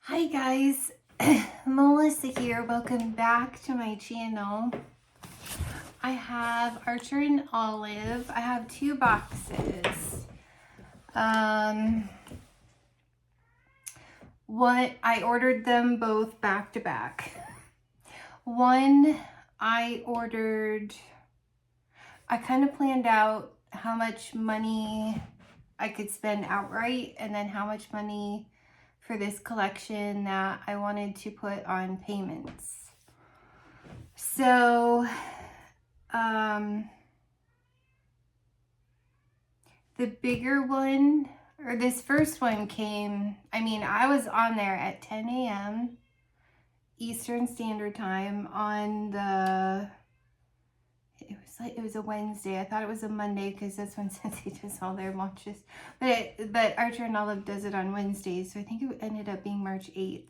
Hi guys, Melissa here. Welcome back to my channel. I have Archer and Olive. I have two boxes. What I ordered them both back to back. One I kind of planned out how much money I could spend outright and then how much money for this collection that I wanted to put on payments. So, the bigger one, or this first one came, I was on there at 10 a.m. Eastern Standard Time on it was a Wednesday. I thought it was a Monday because that's when Sensei does all their launches. But Archer and Olive does it on Wednesdays, so I think it ended up being March 8th.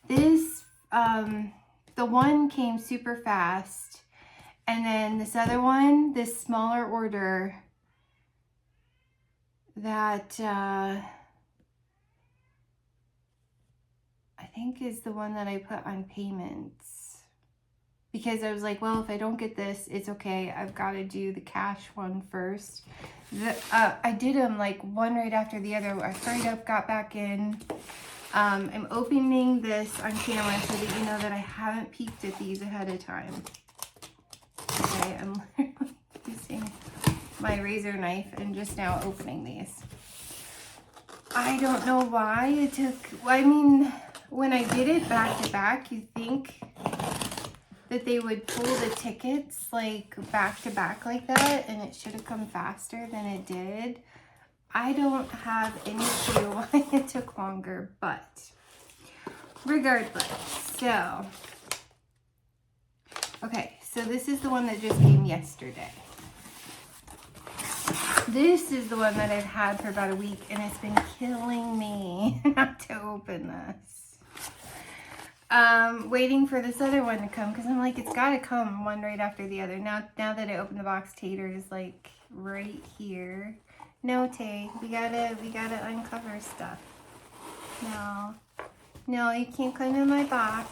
This, the one came super fast, and then this other one, this smaller order that I think is the one that I put on payments. Because I was like, well, if I don't get this, it's okay. I've got to do the cash one first. I did them like one right after the other. I hurried up, got back in. I'm opening this on camera so that you know that I haven't peeked at these ahead of time. Okay, I'm literally using my razor knife and just now opening these. I don't know why it took, when I did it back to back, you think that they would pull the tickets like back to back like that and it should have come faster than it did. I don't have any clue why it took longer, but regardless. So, okay, so this is the one that just came yesterday. This is the one that I've had for about a week and it's been killing me not to open this. Waiting for this other one to come because I'm like, it's got to come one right after the other. Now that I opened the box, Tater is like right here. No, Tay, we gotta uncover stuff. No, you can't come in my box.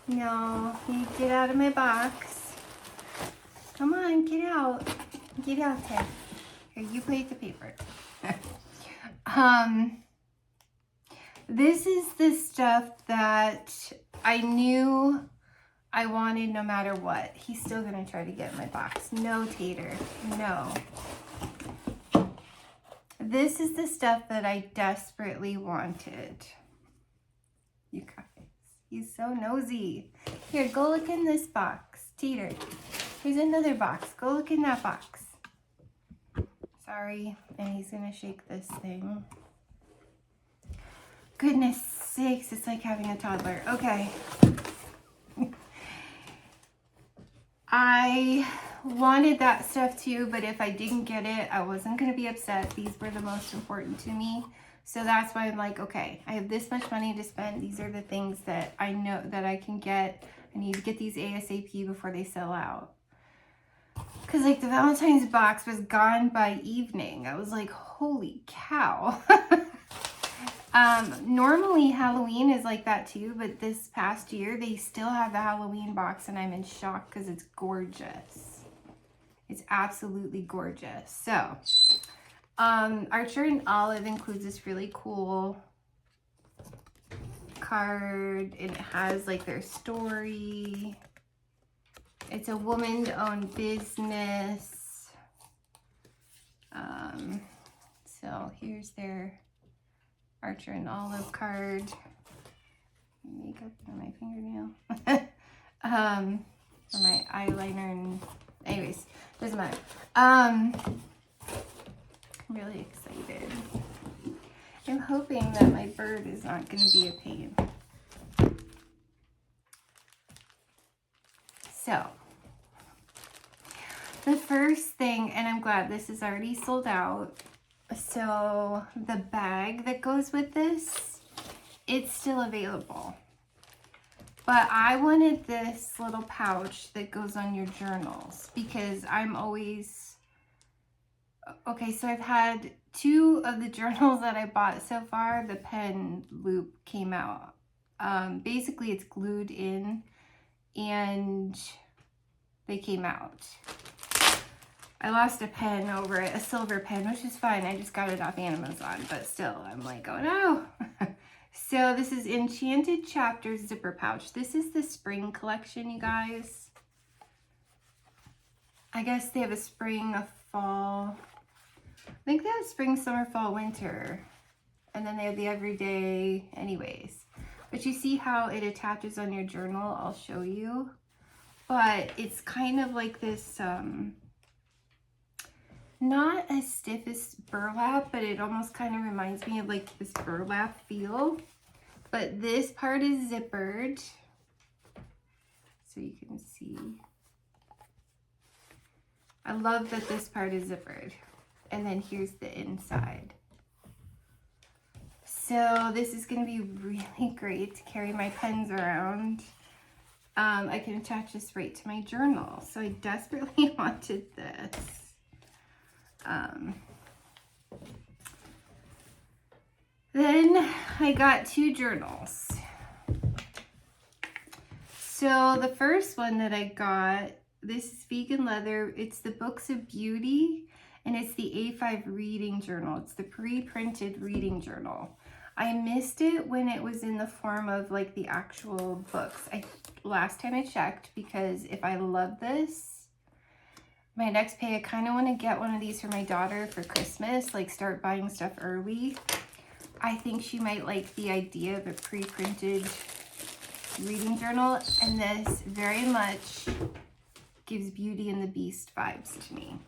No, you get out of my box. Come on, get out. Get out, Tay. Here, you play with the paper. This is the stuff that I knew I wanted no matter what. He's still gonna try to get in my box. No, Tater, no. This is the stuff that I desperately wanted. You guys, he's so nosy. Here, go look in this box. Tater, here's another box. Go look in that box. Sorry, and he's gonna shake this thing. Goodness sakes, it's like having a toddler. Okay. I wanted that stuff too, but if I didn't get it, I wasn't going to be upset. These were the most important to me. So that's why I'm like, okay, I have this much money to spend. These are the things that I know that I can get. I need to get these ASAP before they sell out. Because like the Valentine's box was gone by evening. I was like, holy cow. Normally Halloween is like that too, but this past year they still have the Halloween box and I'm in shock because it's gorgeous. It's absolutely gorgeous. So, Archer and Olive includes this really cool card. It has like their story. It's a woman-owned business. So here's their Archer and Olive card. Makeup on my fingernail. Or my eyeliner and anyways, doesn't matter. I'm really excited. I'm hoping that my bird is not going to be a pain. So, the first thing, and I'm glad this is already sold out. So the bag that goes with this, it's still available. But I wanted this little pouch that goes on your journals because I'm always Okay, so I've had 2 of the journals that I bought so far. The pen loop came out. Basically, it's glued in, and they came out. I lost a pen over it, a silver pen, which is fine. I just got it off Amazon, but still, I'm like, oh no. So this is Enchanted Chapters zipper pouch. This is the spring collection, you guys. I guess they have a spring, a fall. I think they have spring, summer, fall, winter. And then they have the everyday anyways. But you see how it attaches on your journal? I'll show you. But it's kind of like this, not as stiff as burlap, but it almost kind of reminds me of like this burlap feel. But this part is zippered, so you can see. I love that this part is zippered. And then here's the inside. So this is going to be really great to carry my pens around. I can attach this right to my journal. So I desperately wanted this. Then I got 2 journals. So the first one that I got, this is vegan leather. It's the Books of Beauty, and it's the A5 reading journal. It's the pre-printed reading journal. I missed it when it was in the form of like the actual books. Last time I checked, because if I love this, my next pay, I kind of want to get one of these for my daughter for Christmas, like start buying stuff early. I think she might like the idea of a pre-printed reading journal, and this very much gives Beauty and the Beast vibes to me.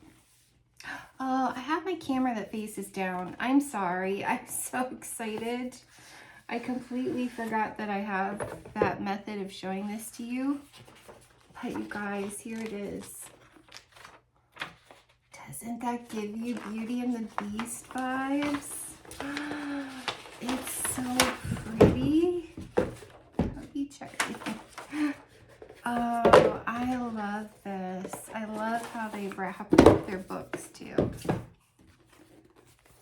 Oh, I have my camera that faces down. I'm sorry. I'm so excited. I completely forgot that I have that method of showing this to you. But you guys, here it is. Doesn't that give you Beauty and the Beast vibes? It's so pretty. Let me check. Oh, I love this. I love how they wrap their books too.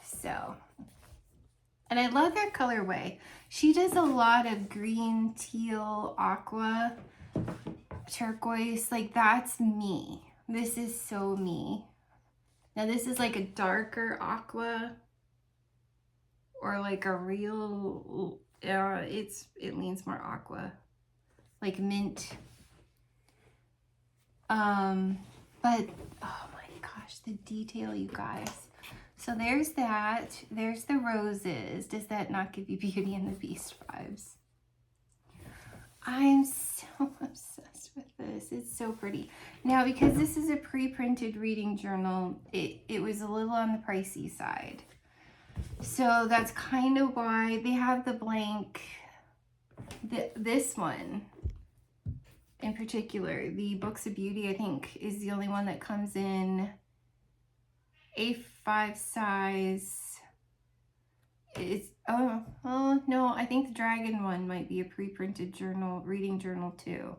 So, and I love their colorway. She does a lot of green, teal, aqua, turquoise. Like, that's me. This is so me. Now this is like a darker aqua, or like a real, it leans more aqua, like mint. But oh my gosh, the detail, you guys. So there's that. There's the roses. Does that not give you Beauty and the Beast vibes? I'm so obsessed with this. It's so pretty. Now, because this is a pre-printed reading journal, it was a little on the pricey side. So that's kind of why they have the blank, this one in particular, the Books of Beauty, I think, is the only one that comes in A5 size. It's, oh no, I think the dragon one might be a pre-printed journal, reading journal too.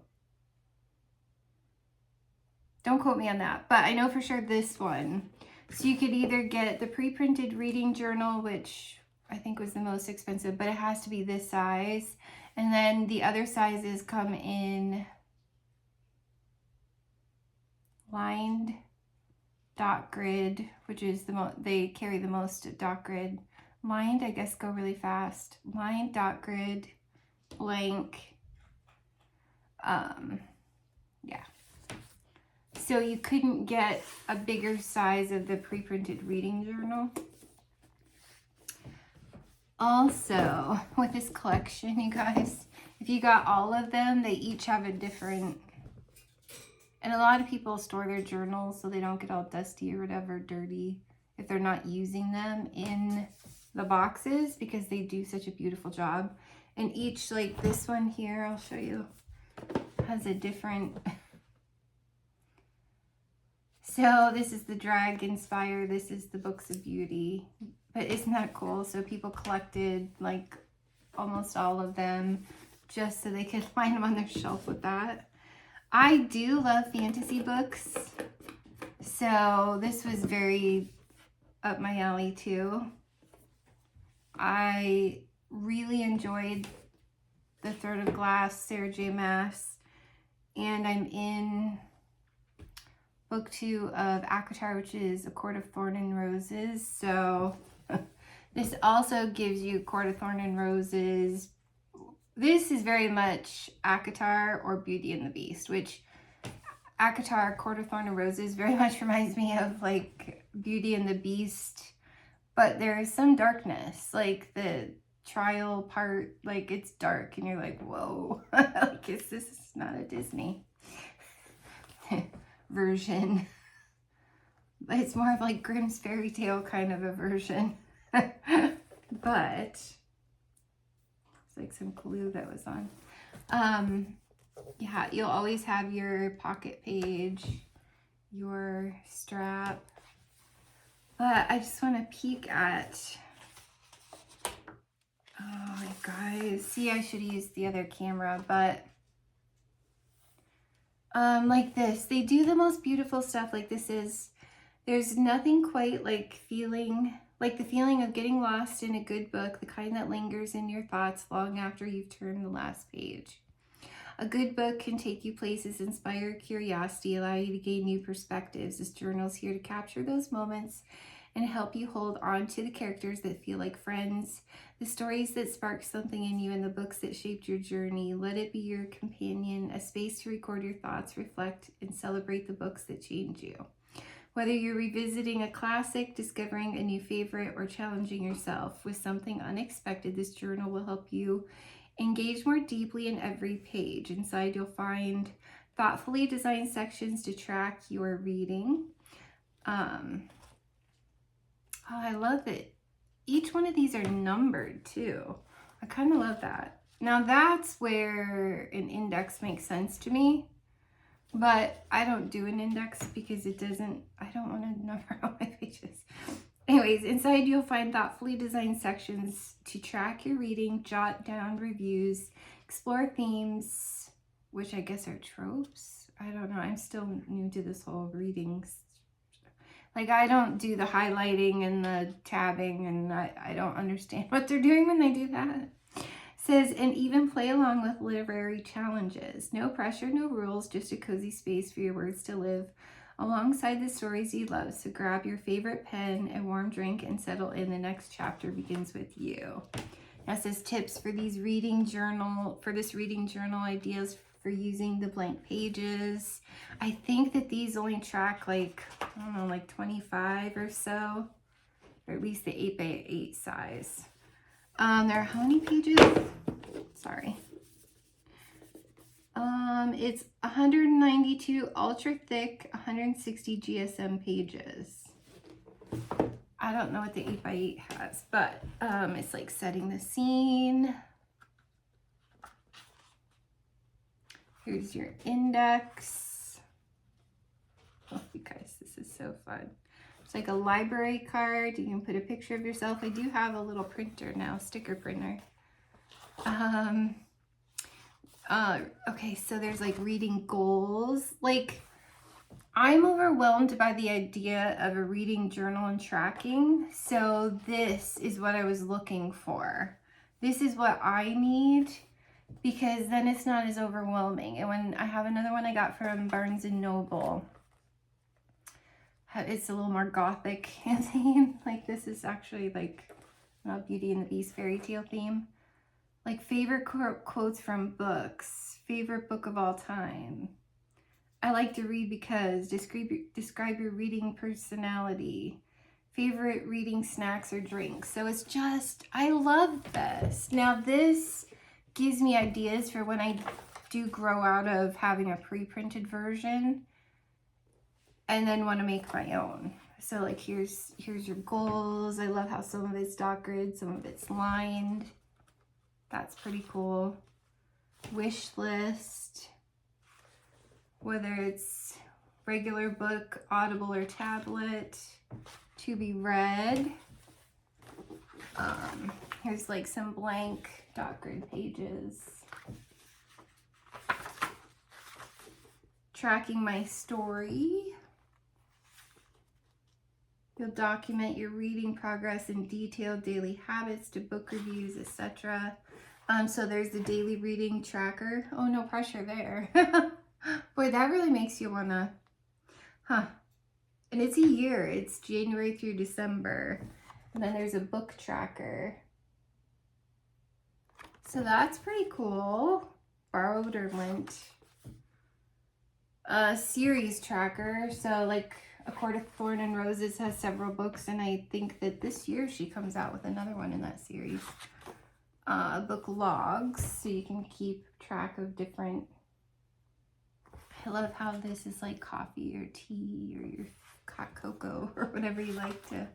Don't quote me on that, but I know for sure this one. So you could either get the pre-printed reading journal, which I think was the most expensive, but it has to be this size. And then the other sizes come in lined dot grid, which is they carry the most dot grid. Lined, I guess, go really fast. Lined, dot grid, blank. Yeah. So you couldn't get a bigger size of the pre-printed reading journal. Also, with this collection, you guys, if you got all of them, they each have a different, and a lot of people store their journals so they don't get all dusty or whatever, dirty, if they're not using them in the boxes, because they do such a beautiful job. And each, like this one here, I'll show you, has a different. So this is the Dragonspire, this is the Books of Beauty. But isn't that cool? So people collected like almost all of them just so they could find them on their shelf with that. I do love fantasy books. So this was very up my alley too. I really enjoyed The Throat of Glass, Sarah J. Maas, and I'm in book 2 of ACOTAR, which is A Court of Thorn and Roses. So this also gives you Court of Thorn and Roses. This is very much ACOTAR or Beauty and the Beast, which ACOTAR, Court of Thorn and Roses, very much reminds me of like Beauty and the Beast, but there is some darkness, like the trial part, like it's dark and you're like, whoa, like this is not a Disney version, but it's more of like Grimm's fairy tale kind of a version. But it's like some glue that was on. Yeah, you'll always have your pocket page, your strap, but I just want to peek at, oh you guys, see, I should use the other camera, but like this, they do the most beautiful stuff. Like this is, there's nothing quite like the feeling of getting lost in a good book, the kind that lingers in your thoughts long after you've turned the last page. A good book can take you places, inspire curiosity, allow you to gain new perspectives. This journal is here to capture those moments and help you hold on to the characters that feel like friends, the stories that spark something in you, and the books that shaped your journey. Let it be your companion, a space to record your thoughts, reflect, and celebrate the books that change you. Whether you're revisiting a classic, discovering a new favorite, or challenging yourself with something unexpected, this journal will help you engage more deeply in every page. Inside, you'll find thoughtfully designed sections to track your reading. Oh, I love it. Each one of these are numbered too. I kind of love that. Now that's where an index makes sense to me, but I don't do an index because I don't want to number all my pages. Anyways, inside you'll find thoughtfully designed sections to track your reading, jot down reviews, explore themes, which I guess are tropes. I don't know. I'm still new to this whole reading. Like, I don't do the highlighting and the tabbing, and I don't understand what they're doing when they do that. It says, and even play along with literary challenges. No pressure, no rules, just a cozy space for your words to live alongside the stories you love. So grab your favorite pen, a warm drink, and settle in. The next chapter begins with you. That says tips for this reading journal, ideas for using the blank pages. I think that these only track like, I don't know, like 25 or so, or at least the 8x8 size. There are how many pages? Sorry. It's 192 ultra thick, 160 GSM pages. I don't know what the 8x8 has, but it's like setting the scene. Here's your index. Oh, you guys, this is so fun. It's like a library card. You can put a picture of yourself. I do have a little printer now, sticker printer. Okay, so there's like reading goals. Like, I'm overwhelmed by the idea of a reading journal and tracking. So this is what I was looking for. This is what I need, because then it's not as overwhelming. And when I have another one I got from Barnes & Noble, it's a little more gothic theme. Like, this is actually like not Beauty and the Beast fairy tale theme. Like, favorite quotes from books, favorite book of all time. I like to read because, describe your reading personality, favorite reading snacks or drinks. So it's just, I love this. Now this gives me ideas for when I do grow out of having a pre-printed version and then want to make my own. So like, here's your goals. I love how some of it's dot grid, some of it's lined. That's pretty cool. Wish list, whether it's regular book, Audible, or tablet, to be read. Here's like some blank dot grid pages. Tracking my story. You'll document your reading progress in detailed daily habits to book reviews, etc. So there's the daily reading tracker. Oh, no pressure there. Boy, that really makes you wanna, And it's a year. It's January through December. And then there's a book tracker. So that's pretty cool. Borrowed or lent. A series tracker. So like A Court of Thorn and Roses has several books, and I think that this year she comes out with another one in that series. Book logs, so you can keep track of different. I love how this is like coffee or tea or your hot cocoa or whatever you like to.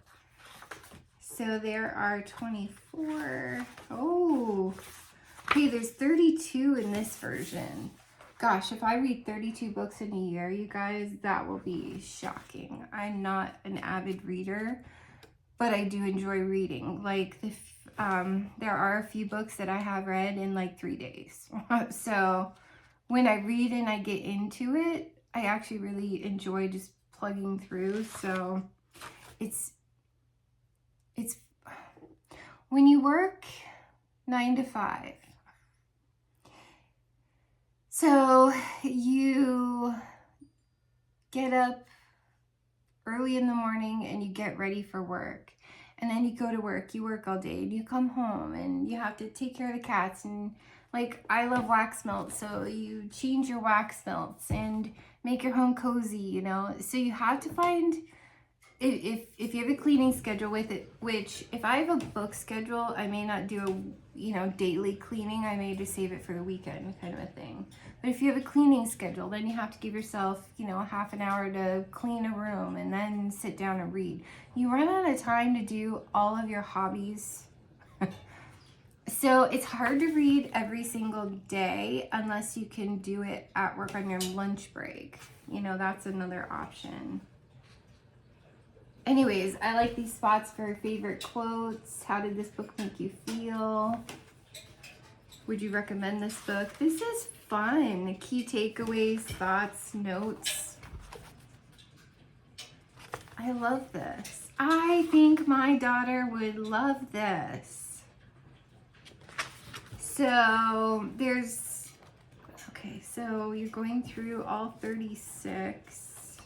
So there are 24. Oh, okay, there's 32 in this version. Gosh, if I read 32 books in a year, you guys, that will be shocking. I'm not an avid reader, but I do enjoy reading. Like, there are a few books that I have read in like 3 days. So when I read and I get into it, I actually really enjoy just plugging through. So it's when you work 9 to 5. So you get up early in the morning and you get ready for work. And then you go to work, you work all day, and you come home and you have to take care of the cats. And like, I love wax melts, so you change your wax melts and make your home cozy, you know? So you have to find, if you have a cleaning schedule with it, which if I have a book schedule, I may not do a, daily cleaning. I may just save it for the weekend kind of a thing. But if you have a cleaning schedule, then you have to give yourself, half an hour to clean a room and then sit down and read. You run out of time to do all of your hobbies. So it's hard to read every single day unless you can do it at work on your lunch break. That's another option. Anyways, I like these spots for favorite quotes. How did this book make you feel? Would you recommend this book? This is fun. Key takeaways, thoughts, notes. I love this. I think my daughter would love this. So so you're going through all 36.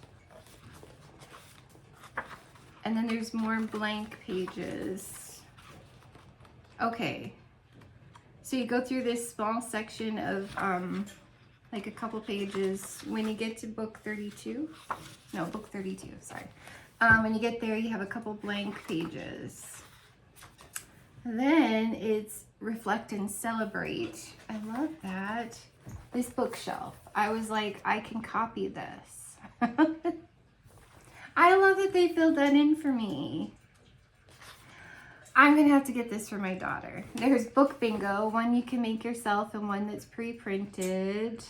And then there's more blank pages. Okay. So you go through this small section of like a couple pages. When you get to book 32, sorry. When you get there, you have a couple blank pages. Then it's reflect and celebrate. I love that. This bookshelf. I was like, I can copy this. I love that they filled that in for me. I'm going to have to get this for my daughter. There's book bingo, one you can make yourself and one that's pre-printed.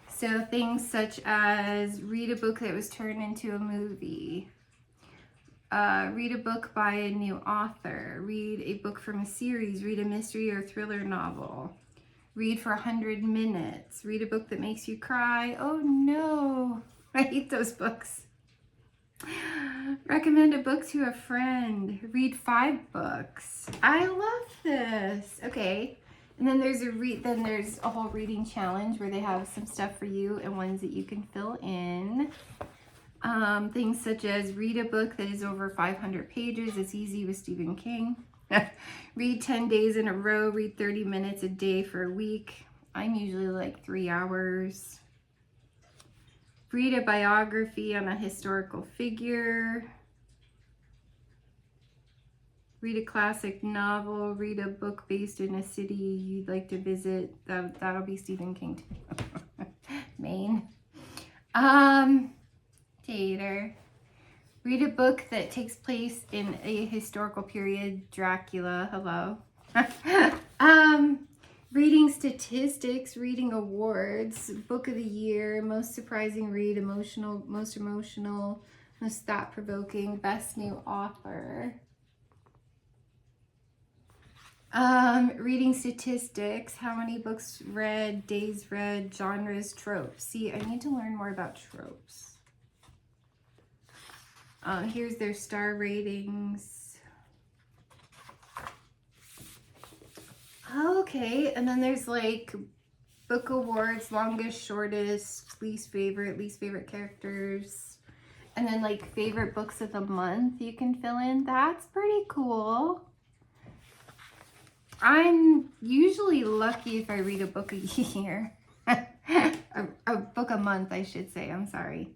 So things such as read a book that was turned into a movie. Read a book by a new author. Read a book from a series. Read a mystery or thriller novel. Read for 100 minutes. Read a book that makes you cry. Oh no, I hate those books. Recommend a book to a friend. Read 5 books. I love this. Okay. And then there's a whole reading challenge where they have some stuff for you and ones that you can fill in. Things such as read a book that is over 500 pages. It's easy with Stephen King. Read 10 days in a row. Read 30 minutes a day for a week. I'm usually like 3 hours. Read a biography on a historical figure. Read a classic novel. Read a book based in a city you'd like to visit. That'll be Stephen King too. Maine. Tater. Read a book that takes place in a historical period. Dracula. Hello. Reading statistics, reading awards, book of the year, most surprising read, most emotional, most thought-provoking, best new author. Reading statistics, how many books read, days read, genres, tropes. See, I need to learn more about tropes. Here's their star ratings. Okay, and then there's like book awards, longest, shortest, least favorite characters, and then like favorite books of the month you can fill in. That's pretty cool. I'm usually lucky if I read a book a year. a book a month, I should say. I'm sorry.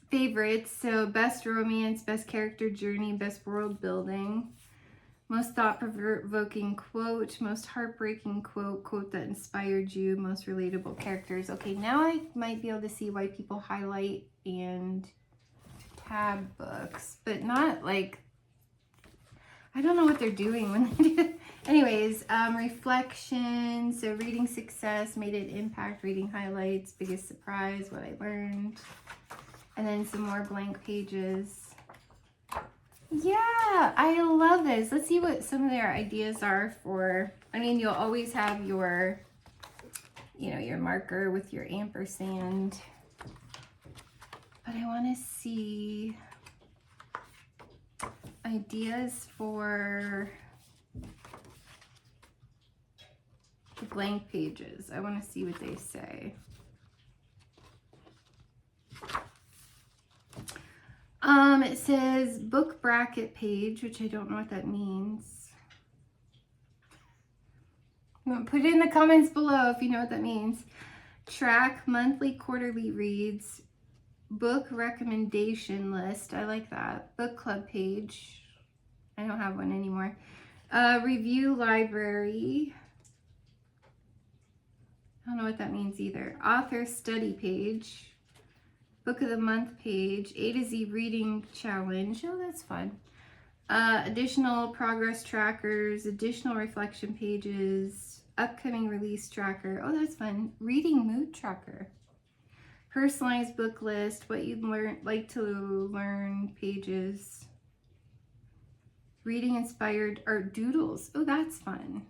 Favorites. So best romance, best character journey, best world building, most thought-provoking quote, most heartbreaking quote that inspired you, most relatable characters. Okay, now I might be able to see why people highlight and tab books, but not like, I don't know what they're doing when they do. Anyways, reflection. So reading success, made an impact, reading highlights, biggest surprise, what I learned. And then some more blank pages. Yeah, I love this. Let's see what some of their ideas are for, I mean, you'll always have your, you know, your marker with your ampersand. But I want to see ideas for the blank pages. I want to see what they say. It says book bracket page, which I don't know what that means. Put it in the comments below if you know what that means. Track monthly, quarterly reads. Book recommendation list. I like that. Book club page. I don't have one anymore. Review library. I don't know what that means either. Author study page. Book of the month page. A to Z reading challenge. Oh, that's fun. Additional progress trackers. Additional reflection pages. Upcoming release tracker. Oh, that's fun. Reading mood tracker. Personalized book list. What you'd like to learn pages. Reading inspired art doodles. Oh, that's fun.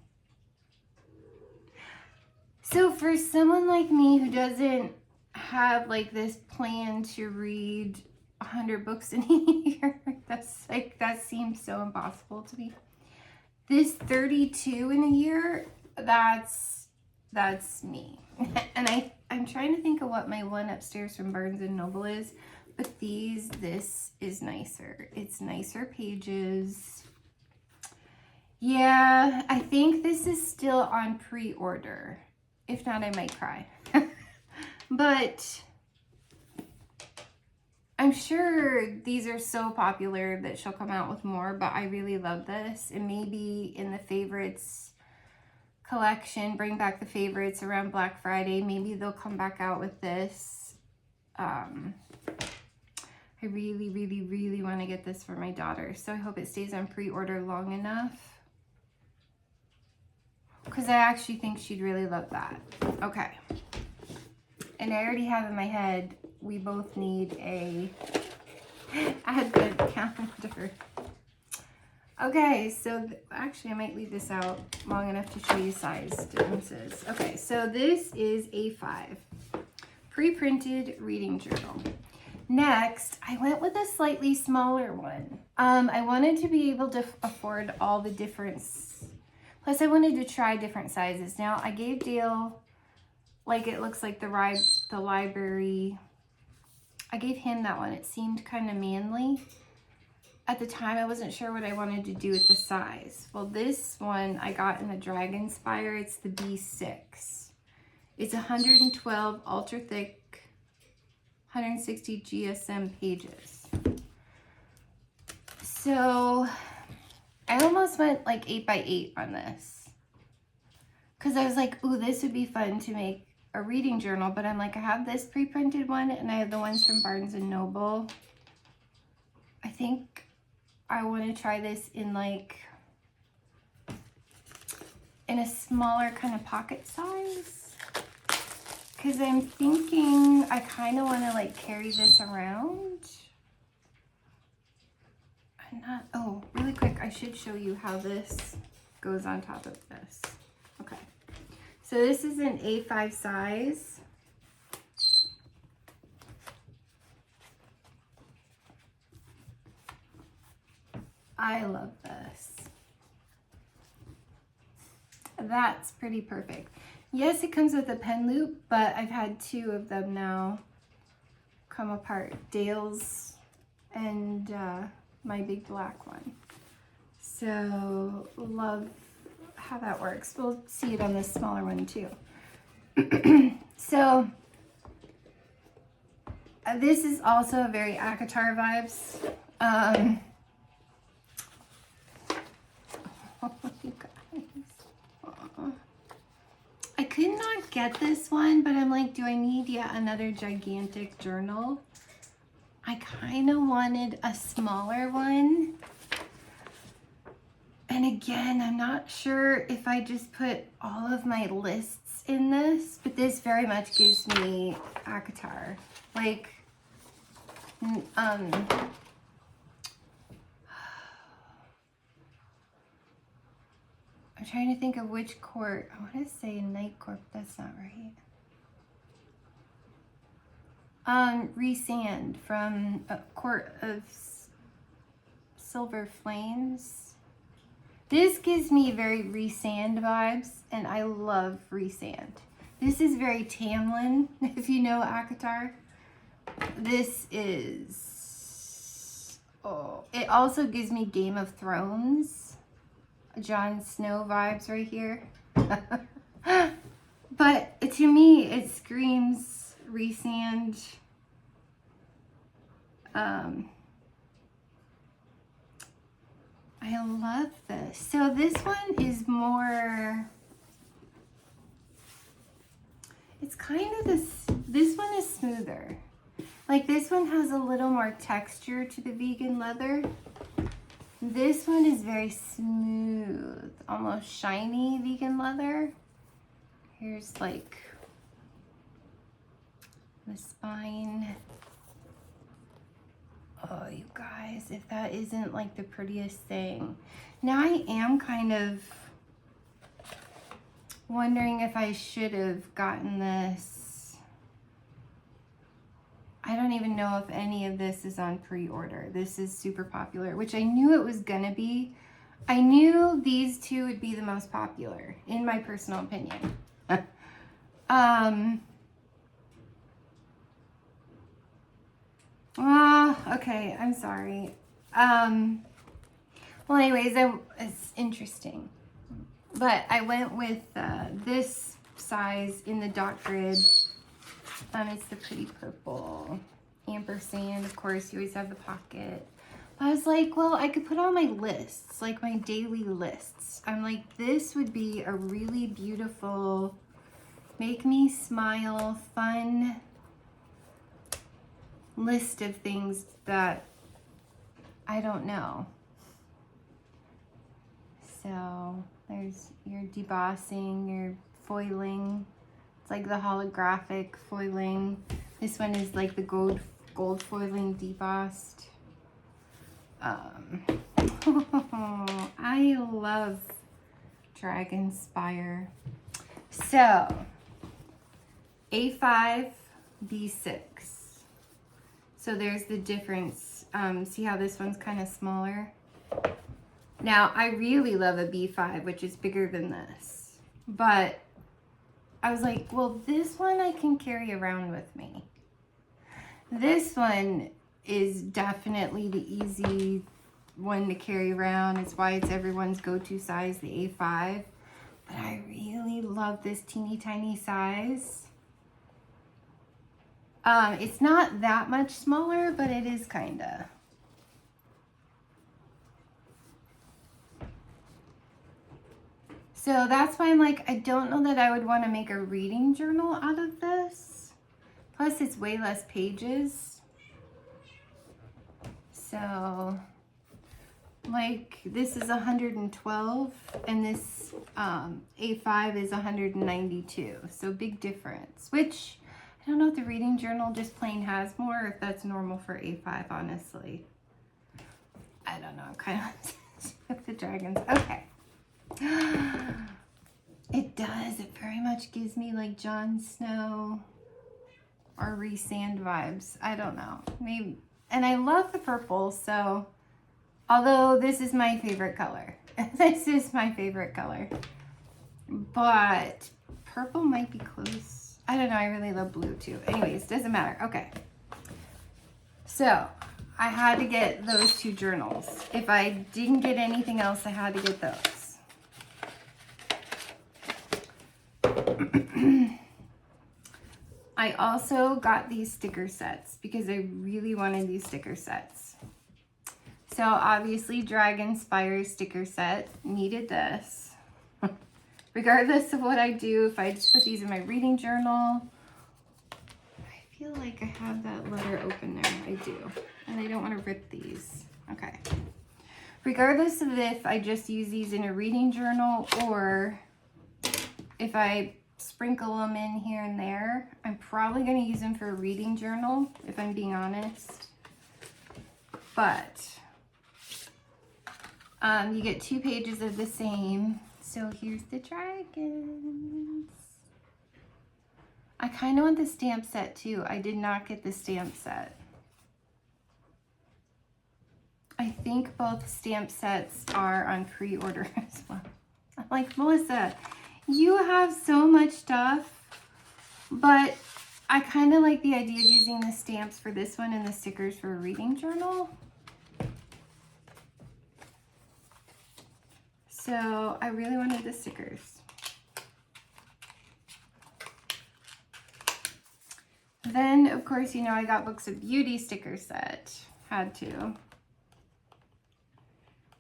So for someone like me who doesn't have like this plan to read 100 books in a year, that's like, that seems so impossible to me. This 32 in a year, that's me. And I'm trying to think of what my one upstairs from Barnes and Noble is, but this is nicer. It's nicer pages. Yeah, I think this is still on pre-order. If not, I might cry. But I'm sure these are so popular that she'll come out with more, but I really love this. And maybe in the favorites collection, bring back the favorites around Black Friday. Maybe they'll come back out with this. I really, really, really want to get this for my daughter. So I hope it stays on pre-order long enough, because I actually think she'd really love that. Okay. And I already have in my head, we both need a Advent calendar. Okay, so actually I might leave this out long enough to show you size differences. Okay, so this is A5, pre-printed reading journal. Next, I went with a slightly smaller one. I wanted to be able to afford all the difference. Plus I wanted to try different sizes. Now I gave Dale, like it looks like the library. I gave him that one. It seemed kind of manly. At the time, I wasn't sure what I wanted to do with the size. Well, this one I got in the Dragonspire. It's the B6. It's 112 ultra thick, 160 GSM pages. So I almost went like 8x8 on this, because I was like, ooh, this would be fun to make a reading journal. But I'm like, I have this pre-printed one and I have the ones from Barnes and Noble. I think I want to try this in like, in a smaller kind of pocket size, because I'm thinking I kind of want to like carry this around. Oh, really quick, I should show you how this goes on top of this. Okay, so this is an A5 size. I love this. That's pretty perfect. Yes, it comes with a pen loop, but I've had 2 of them now come apart. Dale's and my big black one. So love how that works. We'll see it on this smaller one too. So this is also a very ACOTAR vibes. You guys. I could not get this one, but I'm like, do I need yet another gigantic journal? I kind of wanted a smaller one. And again, I'm not sure if I just put all of my lists in this, but this very much gives me ACOTAR. Like, I'm trying to think of which court. I want to say Night Court, but that's not right. Rhysand from Court of Silver Flames. This gives me very Rhysand vibes, and I love Rhysand. This is very Tamlin, if you know ACOTAR. This is, oh, it also gives me Game of Thrones, Jon Snow vibes right here. But to me, it screams Rhysand. I love this. So this one is more, it's kind of this one is smoother. Like this one has a little more texture to the vegan leather. This one is very smooth, almost shiny vegan leather. Here's like the spine. Oh, you guys, if that isn't like the prettiest thing. Now I am kind of wondering if I should have gotten this. I don't even know if any of this is on pre-order. This is super popular, which I knew it was gonna be. I knew these 2 would be the most popular, in my personal opinion. Okay, I'm sorry. Well, anyways, it's interesting. But I went with this size in the dot grid. It's the pretty purple ampersand. Of course, you always have the pocket. But I was like, well, I could put on my lists, like my daily lists. I'm like, this would be a really beautiful, make me smile, fun list of things that I don't know. So there's your debossing, your foiling. It's like the holographic foiling. This one is like the gold foiling debossed. I love Dragonspire. So A5, B6. So there's the difference. See how this one's kind of smaller? Now, I really love a B5, which is bigger than this. But I was like, well, this one I can carry around with me. This one is definitely the easy one to carry around. It's why it's everyone's go-to size, the A5. But I really love this teeny tiny size. It's not that much smaller, but it is kinda. So that's why I'm like, I don't know that I would want to make a reading journal out of this. Plus it's way less pages. So like this is 112 and this A5 is 192. So big difference, which I don't know if the reading journal just plain has more or if that's normal for A5, honestly. I don't know, kind of with the dragons. Okay. It does. It very much gives me like Jon Snow or Rhysand vibes. I don't know. Maybe. And I love the purple, so Although this is my favorite color. This is my favorite color. But purple might be close. I don't know. I really love blue too. Anyways, doesn't matter. Okay. So I had to get those 2 journals. If I didn't get anything else, I had to get those. I also got these sticker sets because I really wanted these sticker sets. So obviously Dragonspire sticker set, needed this. Regardless of what I do, if I just put these in my reading journal, I feel like I have that letter open there. I do. And I don't want to rip these. Okay. Regardless of if I just use these in a reading journal or if I sprinkle them in here and there, I'm probably going to use them for a reading journal, if I'm being honest. But you get 2 pages of the same. So here's the dragons. I kind of want the stamp set too. I did not get the stamp set. I think both stamp sets are on pre-order as well. I'm like, Melissa, you have so much stuff, but I kind of like the idea of using the stamps for this one and the stickers for a reading journal. So I really wanted the stickers. Then, of course, you know, I got Books of Beauty sticker set. Had to.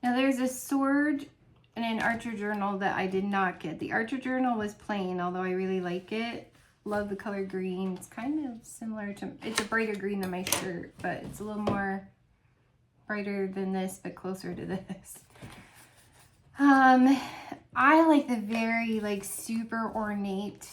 Now there's a sword and an Archer journal that I did not get. The Archer journal was plain, although I really like it. Love the color green. It's kind of similar to, it's a brighter green than my shirt, but it's a little more brighter than this, but closer to this. I like the very like super ornate.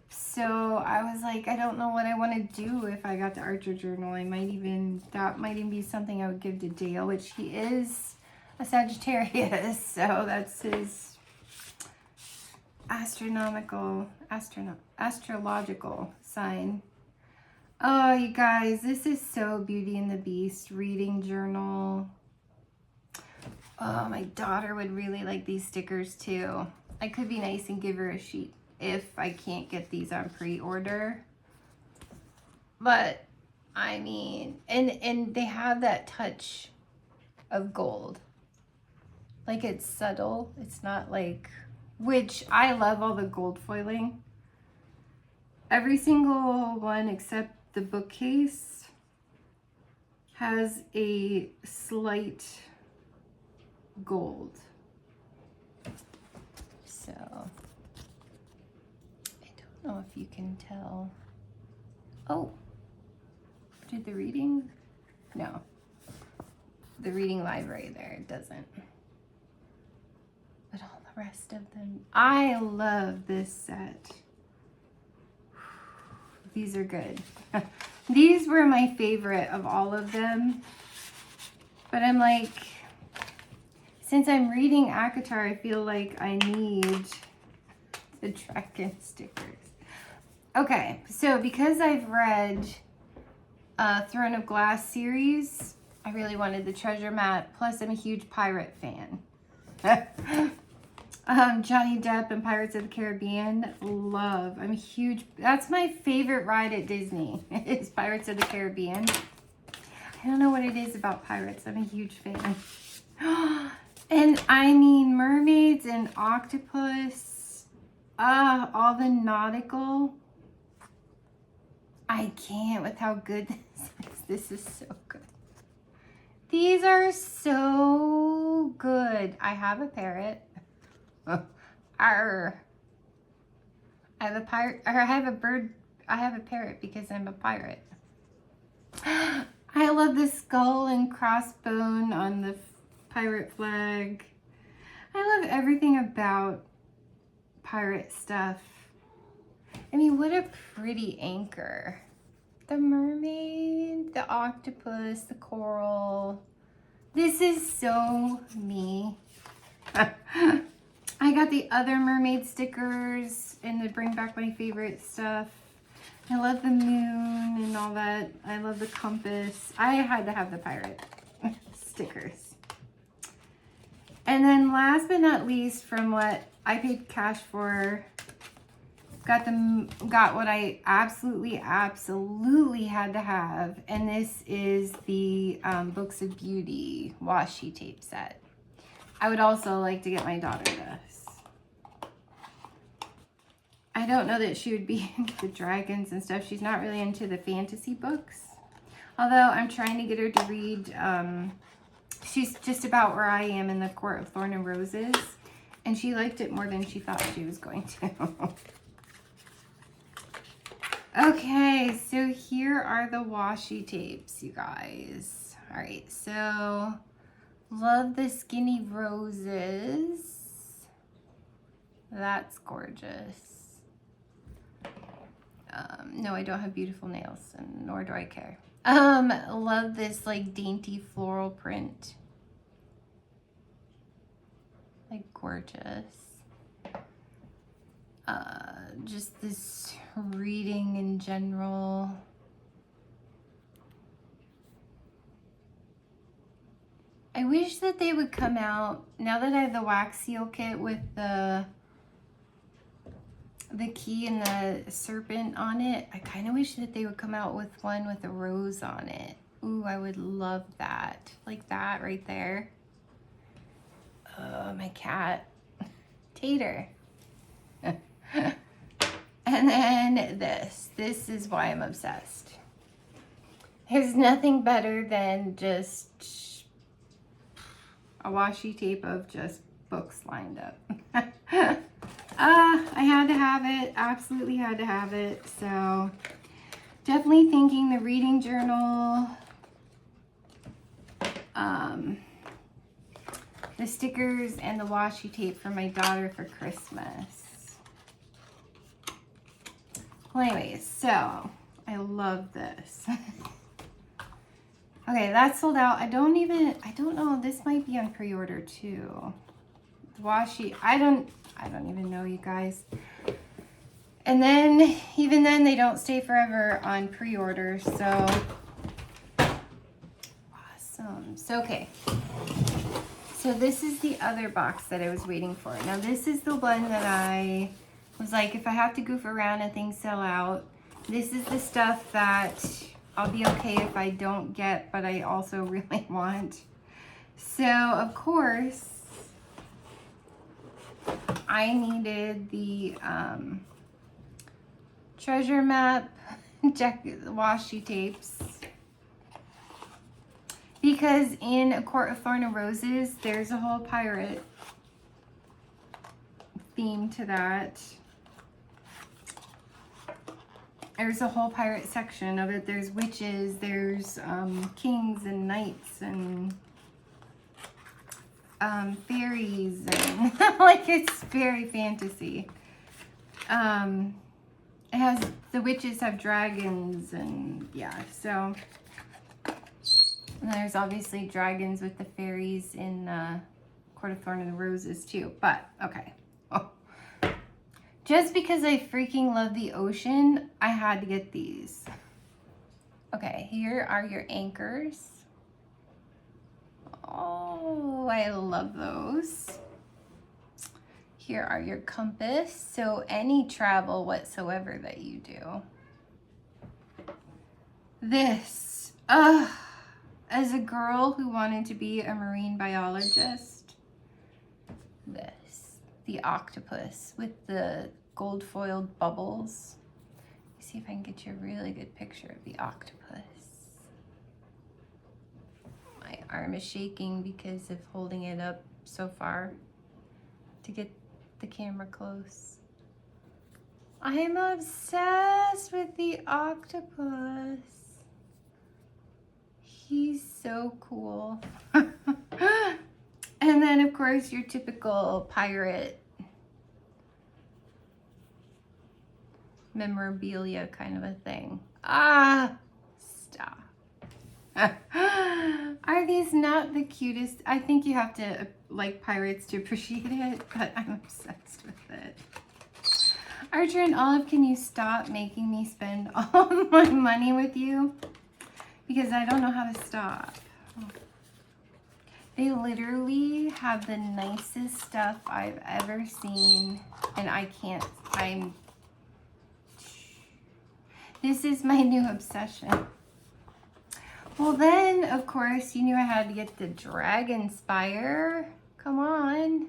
So I was like, I don't know what I want to do if I got the Archer journal. That might even be something I would give to Dale, which he is a Sagittarius. So that's his astrological sign. Oh, you guys, this is so Beauty and the Beast reading journal. Oh, my daughter would really like these stickers too. I could be nice and give her a sheet if I can't get these on pre-order. But I mean, and they have that touch of gold. Like it's subtle. It's not like, which I love all the gold foiling. Every single one except the bookcase has a slight gold. So I don't know if you can tell. Oh, did the reading? No. The reading library there, it doesn't. But all the rest of them, I love this set. These are good. These were my favorite of all of them. But I'm like, since I'm reading ACOTAR, I feel like I need the dragon stickers. Okay, so because I've read Throne of Glass series, I really wanted the treasure map. Plus, I'm a huge pirate fan. Johnny Depp and Pirates of the Caribbean, love. I'm a huge, that's my favorite ride at Disney, is Pirates of the Caribbean. I don't know what it is about pirates. I'm a huge fan. And I mean, mermaids and octopus, all the nautical. I can't with how good this is. This is so good. These are so good. I have a parrot. Arr. I have a pirate, or I have a bird, I have a parrot because I'm a pirate. I love the skull and crossbone on the pirate flag. I love everything about pirate stuff. I mean, what a pretty anchor. The mermaid, the octopus, the coral. This is so me. I got the other mermaid stickers and the Bring Back My Favorite stuff. I love the moon and all that. I love the compass. I had to have the pirate stickers. And then last but not least, from what I paid cash for, got what I absolutely had to have. And this is the Books of Beauty washi tape set. I would also like to get my daughter this. I don't know that she would be into the dragons and stuff. She's not really into the fantasy books. Although I'm trying to get her to read, she's just about where I am in the Court of Thorn and Roses. And she liked it more than she thought she was going to. Okay, so here are the washi tapes, you guys. All right, so love the Skinny Roses. That's gorgeous. No, I don't have beautiful nails, and nor do I care. Love this like dainty floral print. Like gorgeous. Just this reading in general. I wish that they would come out, now that I have the wax seal kit with the key and the serpent on it, I kind of wish that they would come out with one with a rose on it. Ooh, I would love that. Like that right there. Oh, my cat. Tater. And then this. This is why I'm obsessed. There's nothing better than just a washi tape of just books lined up. I had to have it. Absolutely had to have it. So definitely thinking the reading journal, the stickers, and the washi tape for my daughter for Christmas. Well, anyways, so I love this. Okay, that's sold out. I don't know, this might be on pre-order too. The washi, I don't even know, you guys. And then, even then, they don't stay forever on pre-order, so awesome. So, okay. So this is the other box that I was waiting for. Now, this is the one that I was like, if I have to goof around and things sell out, this is the stuff that I'll be okay if I don't get, but I also really want. So, of course, I needed the treasure map washi tapes. Because in A Court of Thorn and Roses, there's a whole pirate theme to that. There's a whole pirate section of it. There's witches, there's kings and knights and fairies, and like, it's very fantasy. It has, the witches have dragons, and yeah, so. And there's obviously dragons with the fairies in Court of Thorn and Roses too, but okay. Oh. Just because I freaking love the ocean, I had to get these. Okay, here are your anchors. Oh, I love those. Here are your compass. So any travel whatsoever that you do. This, as a girl who wanted to be a marine biologist, this, the octopus with the gold foiled bubbles. Let's see if I can get you a really good picture of the octopus. My arm is shaking because of holding it up so far to get the camera close. I'm obsessed with the octopus. He's so cool. And then, of course, your typical pirate memorabilia kind of a thing. Ah, stop. Are these not the cutest? I think you have to like pirates to appreciate it, but I'm obsessed with it. Archer and Olive, can you stop making me spend all of my money with you? Because I don't know how to stop. They literally have the nicest stuff I've ever seen. And I can't, this is my new obsession. Well then, of course, you knew I had to get the Dragonspire. Come on.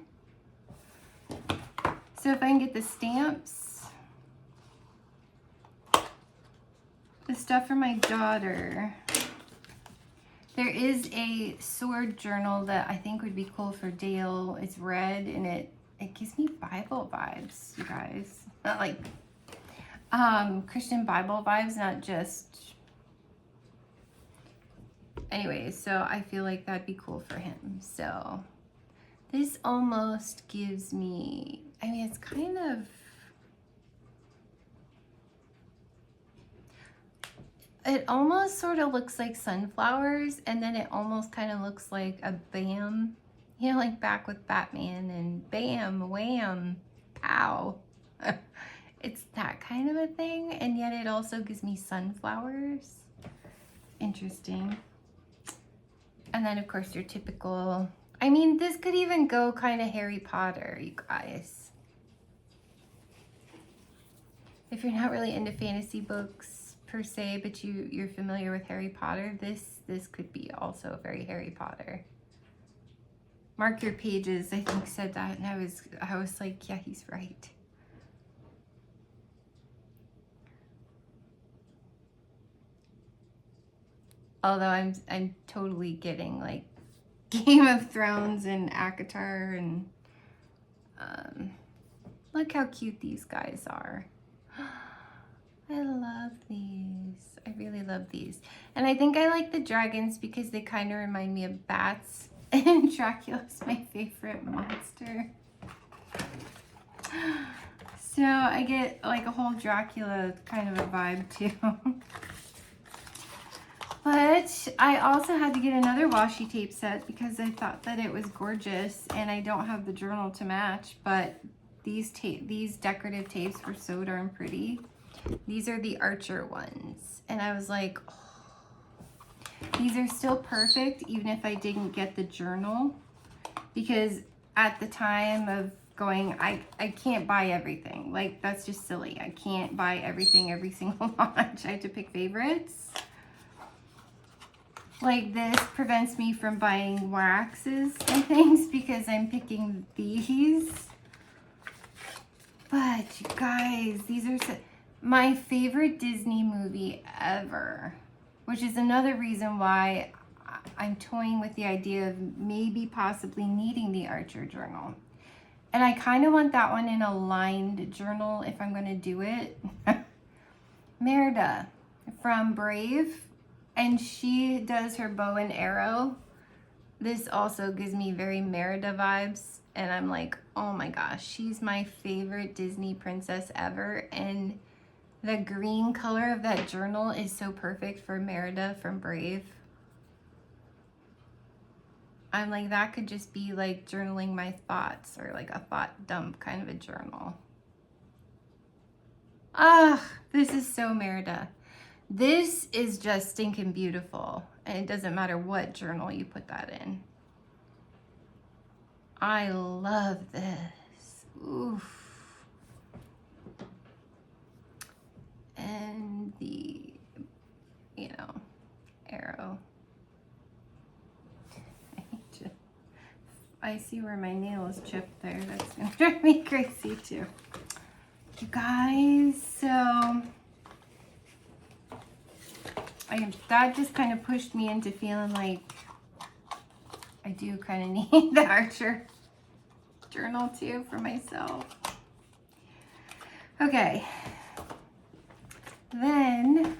So if I can get the stamps, the stuff for my daughter. There is a sword journal that I think would be cool for Dale. It's red and it gives me Bible vibes, you guys. Not like Christian Bible vibes, not just... Anyways, so I feel like that'd be cool for him. So this almost gives me... I mean, it's kind of... It almost sort of looks like sunflowers, and then it almost kind of looks like a bam, you know, like back with Batman and bam, wham, pow. It's that kind of a thing, and yet it also gives me sunflowers. Interesting. And then, of course, your typical... I mean, this could even go kind of Harry Potter, you guys. If you're not really into fantasy books per se, but you're familiar with Harry Potter, this could be also very Harry Potter. Mark Your Pages, I think, said that, and I was like, yeah, he's right. Although I'm totally getting like Game of Thrones and ACOTAR, and look how cute these guys are. I love these. I really love these. And I think I like the dragons because they kind of remind me of bats. And Dracula's my favorite monster. So I get like a whole Dracula kind of a vibe too. But I also had to get another washi tape set because I thought that it was gorgeous, and I don't have the journal to match, but these decorative tapes were so darn pretty. These are the Archer ones, and I was like, oh, these are still perfect even if I didn't get the journal, because at the time of going, I can't buy everything. Like, that's just silly. I can't buy everything every single launch. I have to pick favorites. Like, this prevents me from buying waxes and things because I'm picking these. But you guys, these are my favorite Disney movie ever, which is another reason why I'm toying with the idea of maybe possibly needing the Archer journal. And I kind of want that one in a lined journal if I'm going to do it. Merida from Brave, and she does her bow and arrow. This also gives me very Merida vibes, and I'm like, oh my gosh, she's my favorite Disney princess ever, and the green color of that journal is so perfect for Merida from Brave. I'm like, that could just be like journaling my thoughts, or like a thought dump kind of a journal. Ah, this is so Merida. This is just stinking beautiful, and it doesn't matter what journal you put that in. I love this. Oof. And the, you know, arrow. I see where my nail is chipped there. That's gonna drive me crazy too. You guys, so that just kind of pushed me into feeling like I do kind of need the Archer journal too for myself. Okay. Then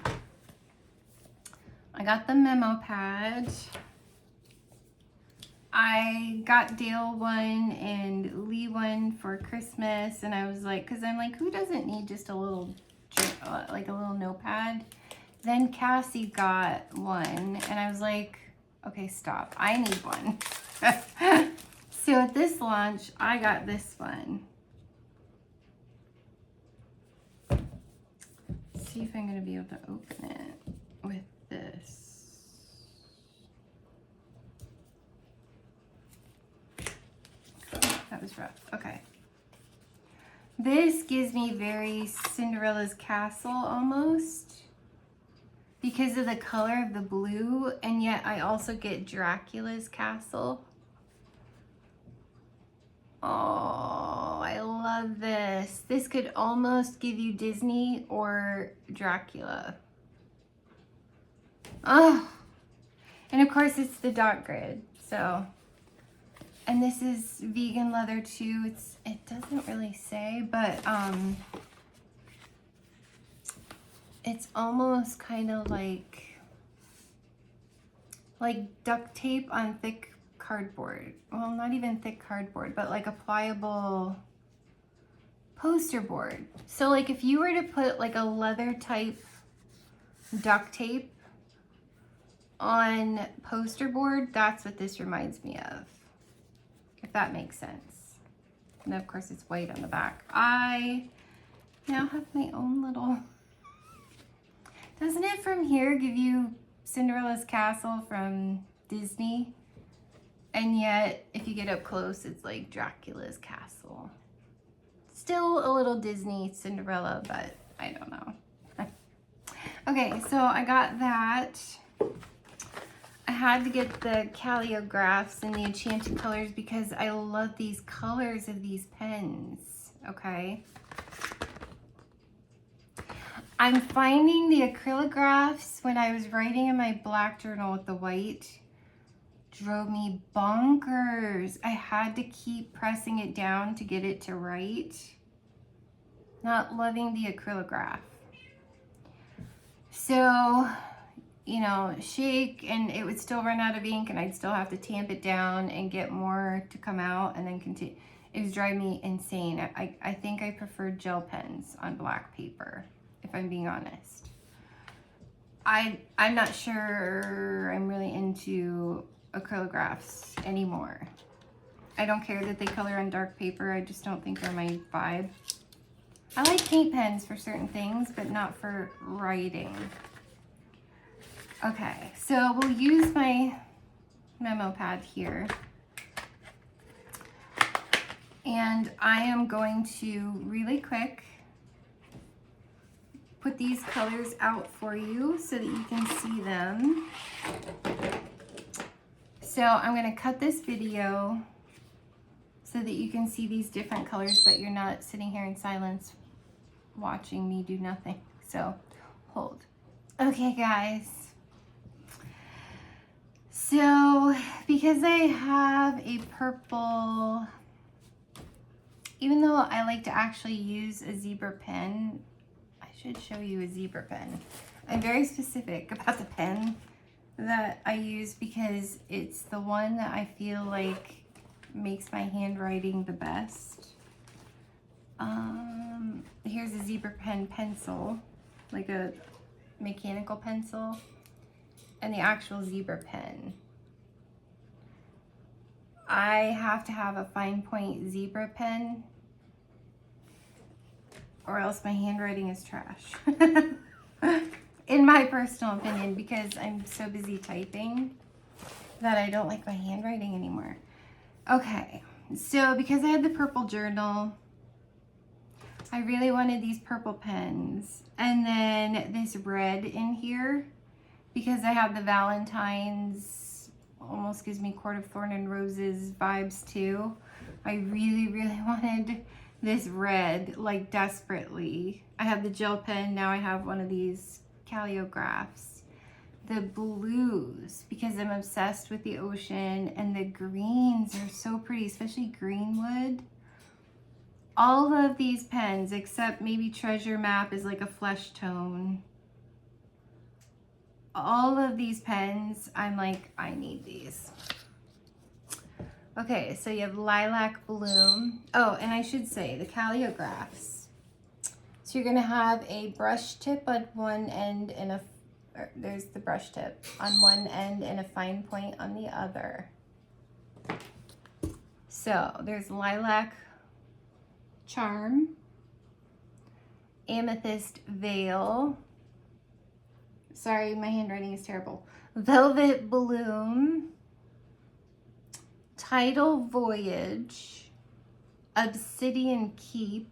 I got the memo pad. I got Dale one and Lee one for Christmas, and I was like, because I'm like, who doesn't need just a little, like a little notepad? Then Cassie got one, and I was like, okay, stop. I need one. So at this launch, I got this one. see if I'm going to be able to open it with this. That was rough. Okay. This gives me very Cinderella's Castle almost because of the color of the blue, and yet I also get Dracula's Castle. Oh, I love this. This could almost give you Disney or Dracula. Oh, and of course it's the dot grid. So, and this is vegan leather too. It doesn't really say, but it's almost kind of like duct tape on thick cardboard. Well, not even thick cardboard, but like a pliable poster board. So like if you were to put like a leather type duct tape on poster board, that's what this reminds me of, if that makes sense. And of course it's white on the back. I now have my own little, doesn't it from here give you Cinderella's Castle from Disney? And yet, if you get up close, it's like Dracula's Castle. Still a little Disney Cinderella, but I don't know. Okay, so I got that. I had to get the Calligraphs and the Enchanted Colors because I love these colors of these pens, okay? I'm finding the acrylographs when I was writing in my black journal with the white drove me bonkers. I had to keep pressing it down to get it to write. Not loving the acrylograph. So, you know, shake and it would still run out of ink and I'd still have to tamp it down and get more to come out and then continue. It was driving me insane. I think I prefer gel pens on black paper, if I'm being honest. I'm not sure I'm really into acrylographs anymore. I don't care that they color on dark paper. I just don't think they're my vibe. I like paint pens for certain things, but not for writing. Okay, so we'll use my memo pad here. And I am going to really quick put these colors out for you so that you can see them. So I'm going to cut this video so that you can see these different colors, but you're not sitting here in silence watching me do nothing. So hold. Okay, guys. So because I have a purple, even though I like to actually use a zebra pen, I should show you a zebra pen. I'm very specific about the pen that I use because it's the one that I feel like makes my handwriting the best. Here's a zebra pen pencil, like a mechanical pencil, and the actual zebra pen. I have to have a fine point zebra pen or else my handwriting is trash. In my personal opinion, because I'm so busy typing that I don't like my handwriting anymore. Okay, so because I had the purple journal, I really wanted these purple pens. And then this red in here, because I have the Valentine's, almost gives me Court of Thorn and Roses vibes too. I really, really wanted this red, like desperately. I have the gel pen, now I have one of these Calligraphs. The blues, because I'm obsessed with the ocean, and the greens are so pretty, especially Greenwood. All of these pens, except maybe Treasure Map is like a flesh tone. All of these pens, I'm like, I need these. Okay, so you have Lilac Bloom. Oh, and I should say the Calligraphs. So you're gonna have a brush tip on one end and a, there's the brush tip on one end and a fine point on the other. So there's Lilac Charm, Amethyst Veil, Sorry, my handwriting is terrible. Velvet Bloom, Tidal Voyage, Obsidian Keep,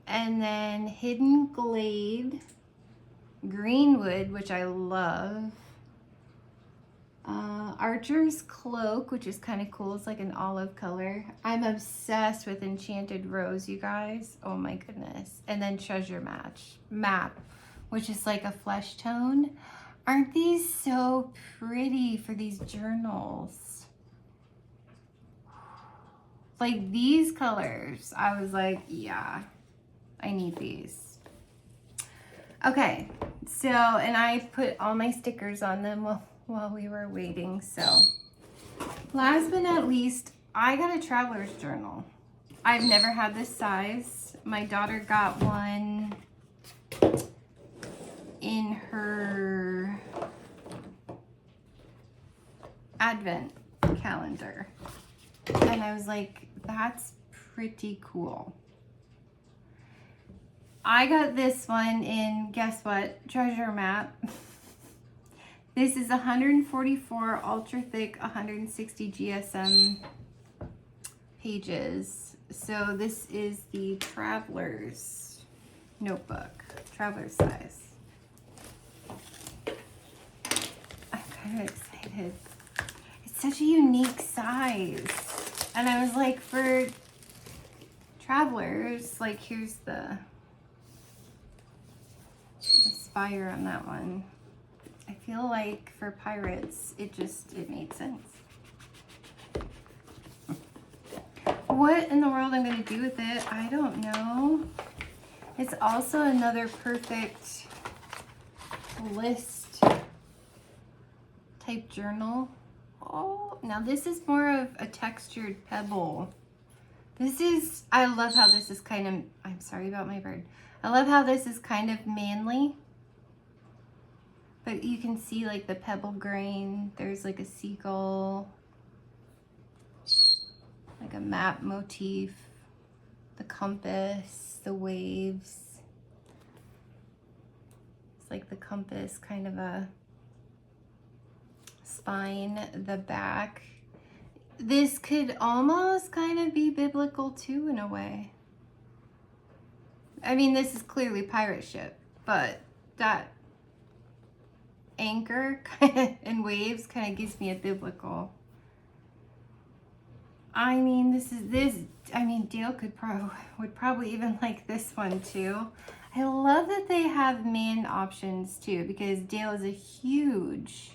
and then Hidden Glade, Greenwood, which I love, Archer's Cloak, which is kind of cool. It's like an olive color. I'm obsessed with Enchanted Rose, you guys. Oh my goodness. And then Treasure Map, which is like a flesh tone. Aren't these so pretty for these journals? Like these colors, I was like, yeah, I need these. Okay, so, and I put all my stickers on them while we were waiting. So last but not least, I got a traveler's journal. I've never had this size. My daughter got one in her advent calendar. And I was like, that's pretty cool. I got this one in, guess what, Treasure Map. This is 144 ultra thick, 160 GSM pages. So this is the Traveler's notebook, Traveler's size. I'm kind of excited. It's such a unique size. And I was like, for travelers, like here's the spire on that one. I feel like for pirates, it made sense. What in the world I'm going to do with it, I don't know. It's also another perfect list type journal. Oh, now this is more of a textured pebble. This is, I love how this is kind of, I'm sorry about my bird. I love how this is kind of manly. But you can see like the pebble grain. There's like a seagull, like a map motif, the compass, the waves. It's like the compass, kind of a spine, the back. This could almost kind of be biblical too in a way. I mean, this is clearly pirate ship, but that anchor kind of and waves kind of gives me a biblical. I mean, Dale would probably even like this one too. I love that they have man options too, because Dale is a huge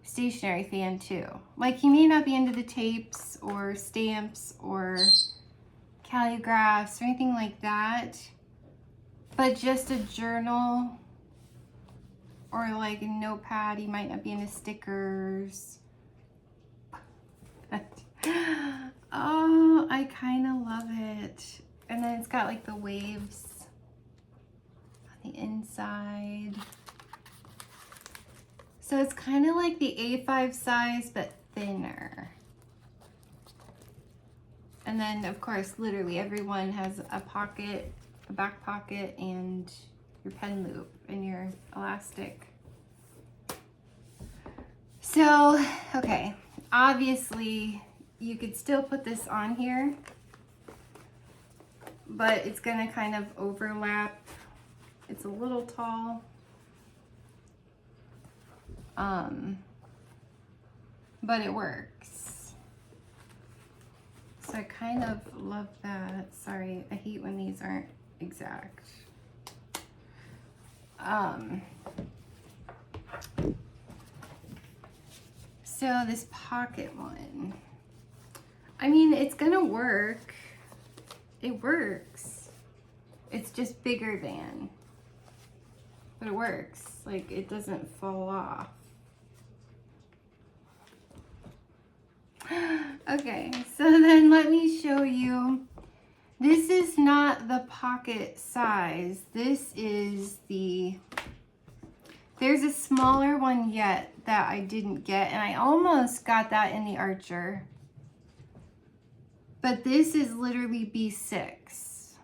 stationery fan too. Like, he may not be into the tapes or stamps or calligraphs or anything like that, but just a journal or like a notepad. He might not be into stickers. Oh, I kind of love it. And then it's got like the waves on the inside. So it's kind of like the A5 size, but thinner. And then of course, literally everyone has a pocket, a back pocket, and your pen loop and your elastic. So, okay, obviously you could still put this on here, but it's gonna kind of overlap. It's a little tall. But it works. So I kind of love that. Sorry, I hate when these aren't exact. So this pocket one, I mean, it's gonna work. It works. It's just bigger than, but it works. Like, it doesn't fall off. Okay, so then let me show you. This is not the pocket size. This is the, there's a smaller one yet that I didn't get, and I almost got that in the Archer. But this is literally B6.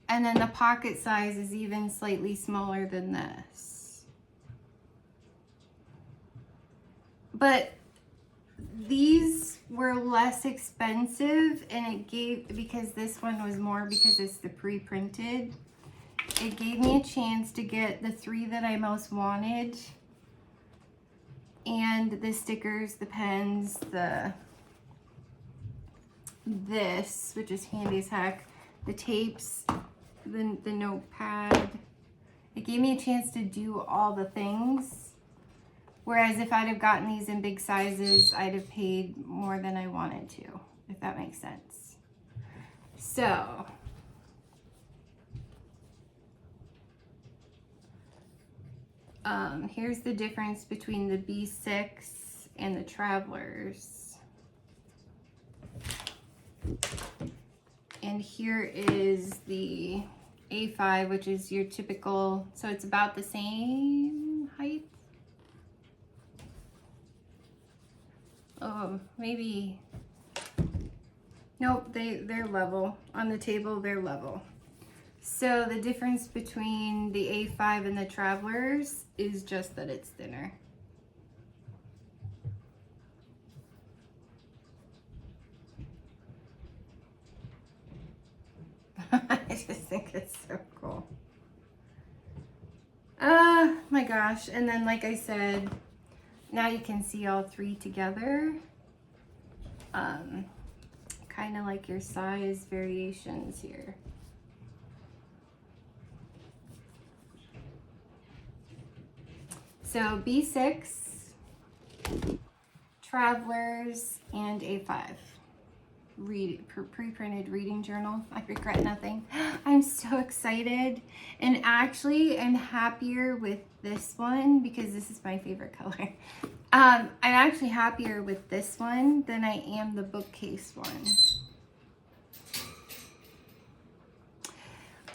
And then the pocket size is even slightly smaller than this. But these were less expensive, and it gave, because this one was more because it's the pre-printed, it gave me a chance to get the 3 that I most wanted, and the stickers, the pens, this, which is handy as heck, the tapes, the notepad. It gave me a chance to do all the things. Whereas if I'd have gotten these in big sizes, I'd have paid more than I wanted to, if that makes sense. So, here's the difference between the B6 and the Travelers. And here is the A5, which is your typical, so it's about the same height. Oh, maybe, nope, they're level. On the table, they're level. So the difference between the A5 and the Travelers is just that it's thinner. I just think it's so cool. My gosh. And then, like I said, now you can see all 3 together. Kind of like your size variations here. So B6, Travelers, and A5. Pre-printed reading journal. I regret nothing. I'm so excited, and actually I'm happier with this one because this is my favorite color. I'm actually happier with this one than I am the bookcase one.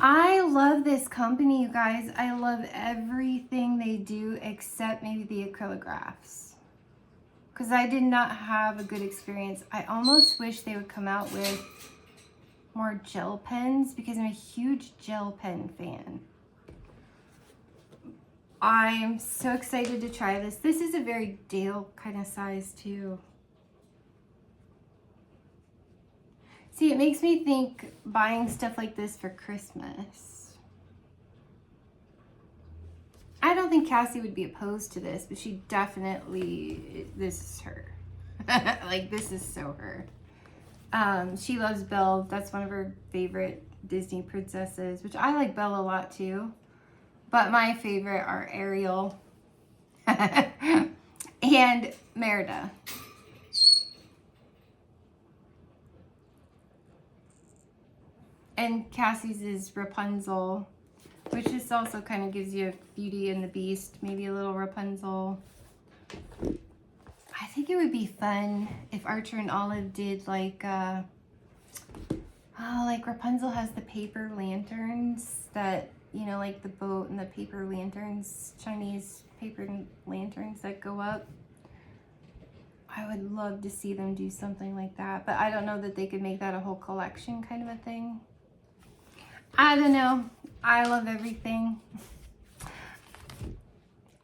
I love this company, you guys. I love everything they do except maybe the acrylographs, because I did not have a good experience. I almost wish they would come out with more gel pens because I'm a huge gel pen fan. I'm so excited to try this. This is a very Dale kind of size too. See, it makes me think buying stuff like this for Christmas. I don't think Cassie would be opposed to this, but she definitely, this is her. Like, this is so her. She loves Belle. That's one of her favorite Disney princesses, which I like Belle a lot too. But my favorite are Ariel and Merida. And Cassie's is Rapunzel, which just also kind of gives you Beauty and the Beast, maybe a little Rapunzel. I think it would be fun if Archer and Olive did like Rapunzel has the paper lanterns that, you know, like the boat and the paper lanterns, Chinese paper lanterns that go up. I would love to see them do something like that, but I don't know that they could make that a whole collection kind of a thing. I don't know. I love everything.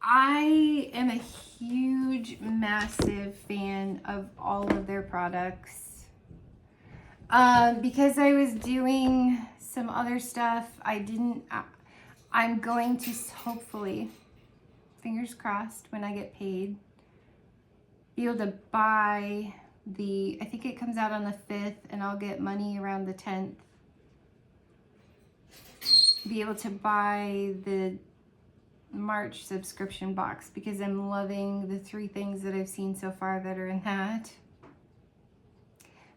I am a huge, massive fan of all of their products. Because I was doing some other stuff, I'm going to hopefully, fingers crossed, when I get paid, be able to buy I think it comes out on the 5th, and I'll get money around the 10th. Be able to buy the March subscription box because I'm loving the 3 things that I've seen so far that are in that.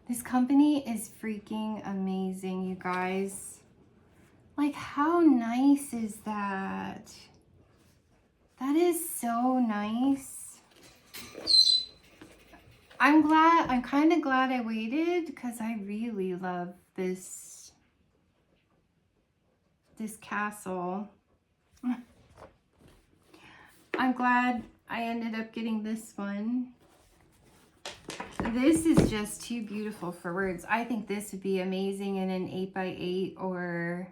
This company is freaking amazing, you guys. Like, how nice is that? That is so nice. I'm kind of glad I waited because I really love this castle. I'm glad I ended up getting this one. This is just too beautiful for words. I think this would be amazing in an 8x8 or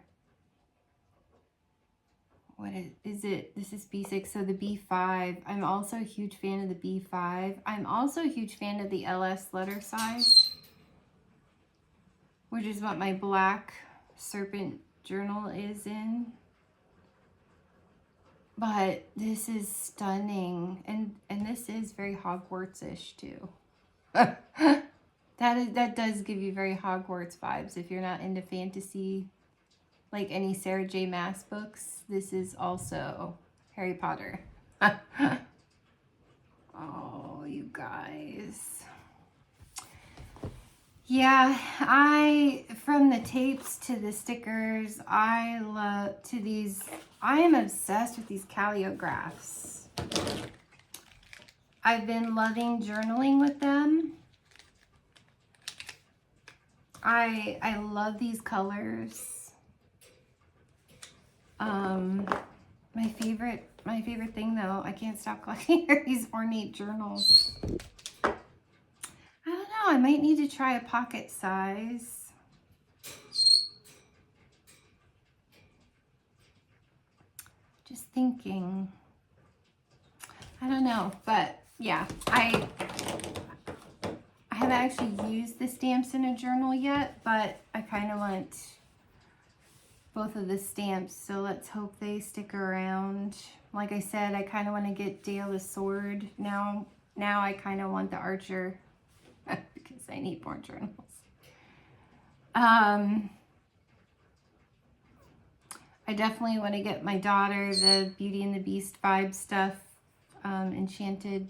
is it? This is B6, so the B5. I'm also a huge fan of the B5. I'm also a huge fan of the LS letter size, which is what my black serpent journal is in. But this is stunning, and this is very Hogwarts-ish too. That does give you very Hogwarts vibes if you're not into fantasy, like any Sarah J. Maas books. This is also Harry Potter. Oh, you guys. Yeah, from the tapes to the stickers, I am obsessed with these calligraphs. I've been loving journaling with them. I love these colors. My favorite thing though, I can't stop collecting are these ornate journals. I don't know, I might need to try a pocket size. Just thinking. I don't know, but yeah, I haven't actually used the stamps in a journal yet, but I kind of want both of the stamps, so let's hope they stick around. Like I said, I kind of want to get Dale the Sword. Now I kind of want the Archer because I need more journals. I definitely want to get my daughter the Beauty and the Beast vibe stuff, Enchanted.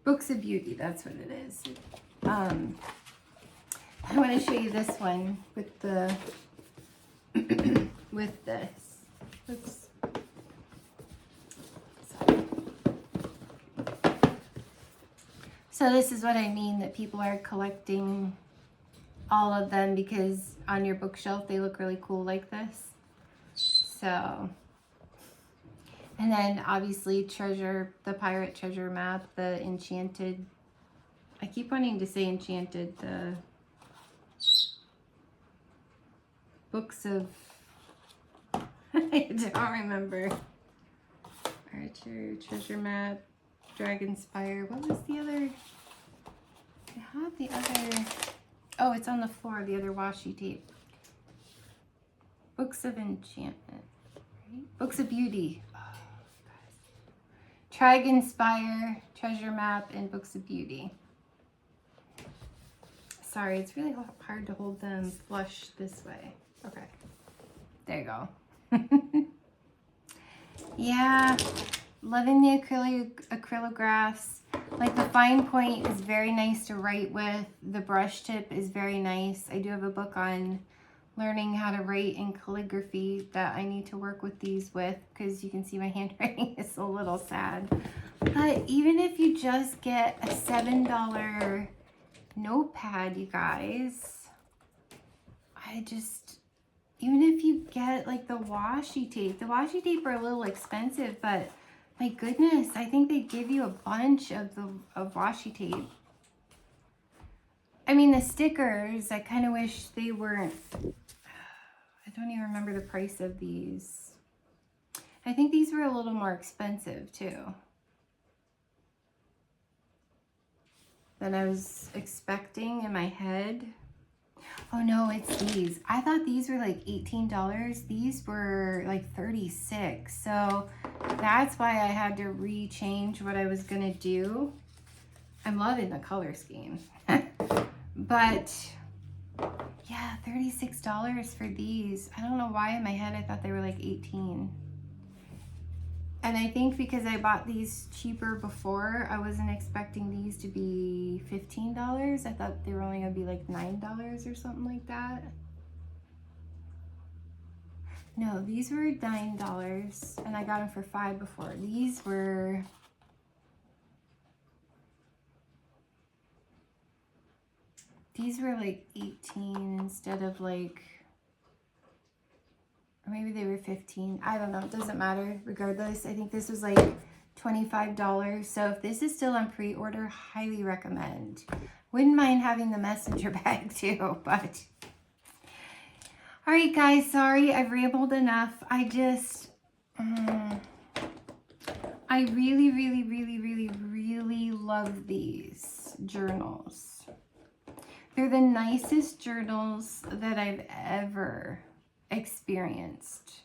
Books of Beauty, that's what it is. I want to show you this one with the with this. Oops. Sorry. So this is what I mean, that people are collecting all of them because on your bookshelf they look really cool like this. So, and then obviously the pirate treasure map, the Enchanted. I keep wanting to say Enchanted, the books of, I don't remember. Archer, treasure map, Dragonspire. What was the other? I had the other. Oh, it's on the floor, the other washi tape. Books of Enchantment. Right? Books of Beauty. Oh, Dragonspire, treasure map, and Books of Beauty. Sorry, it's really hard to hold them flush this way. Okay, there you go. Yeah, loving the acrylographs. Like the fine point is very nice to write with. The brush tip is very nice. I do have a book on learning how to write in calligraphy that I need to work with these with, because you can see my handwriting is a little sad. But even if you just get a $7 notepad, you guys, even if you get like the washi tape are a little expensive, but my goodness, I think they give you a bunch of washi tape. I mean, the stickers, I kind of wish they weren't, I don't even remember the price of these. I think these were a little more expensive too than I was expecting in my head. Oh no, it's these. I thought these were like $18. These were like $36. So that's why I had to rechange what I was gonna do. I'm loving the color scheme. But yeah, $36 for these. I don't know why in my head I thought they were like 18. And I think because I bought these cheaper before, I wasn't expecting these to be $15. I thought they were only gonna be like $9 or something like that. No, these were $9 and I got them for $5 before. These were like 18 instead of like, or maybe they were 15. I don't know. It doesn't matter. Regardless, I think this was like $25. So if this is still on pre-order, highly recommend. Wouldn't mind having the messenger bag too, but All right, guys, sorry I've rambled enough. I just, I really, really, really, really, really love these journals. They're the nicest journals that I've ever experienced.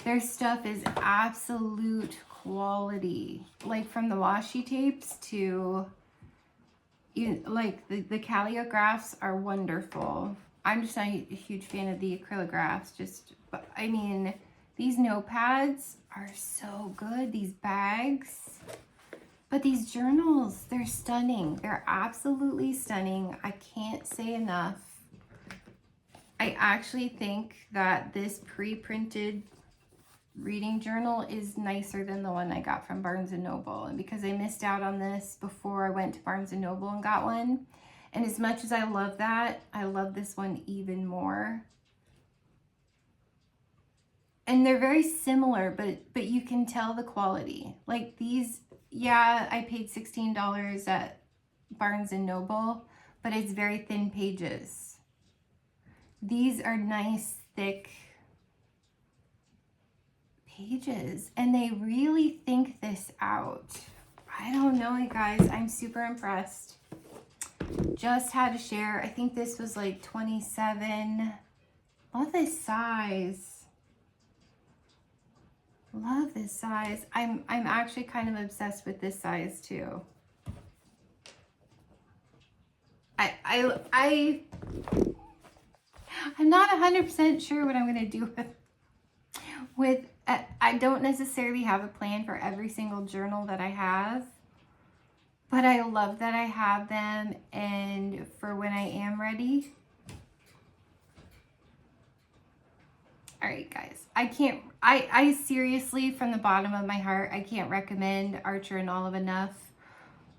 Their stuff is absolute quality, like from the washi tapes to, like the calligraphs are wonderful. I'm just not a huge fan of the acrylographs, but I mean, these notepads are so good, these bags. But these journals, they're stunning. They're absolutely stunning. I can't say enough. I actually think that this pre-printed reading journal is nicer than the one I got from Barnes & Noble. And because I missed out on this before I went to Barnes & Noble and got one, and as much as I love that, I love this one even more. And they're very similar, but you can tell the quality. Like these, yeah, I paid $16 at Barnes & Noble, but it's very thin pages. These are nice, thick pages, and they really think this out. I don't know, you guys. I'm super impressed. Just had to share. I think this was like 27. Love this size. Love this size. I'm actually kind of obsessed with this size too. I'm not 100% sure what I'm going to do with I don't necessarily have a plan for every single journal that I have, but I love that I have them, and for when I am ready. All right, guys, I seriously, from the bottom of my heart, I can't recommend Archer and Olive enough.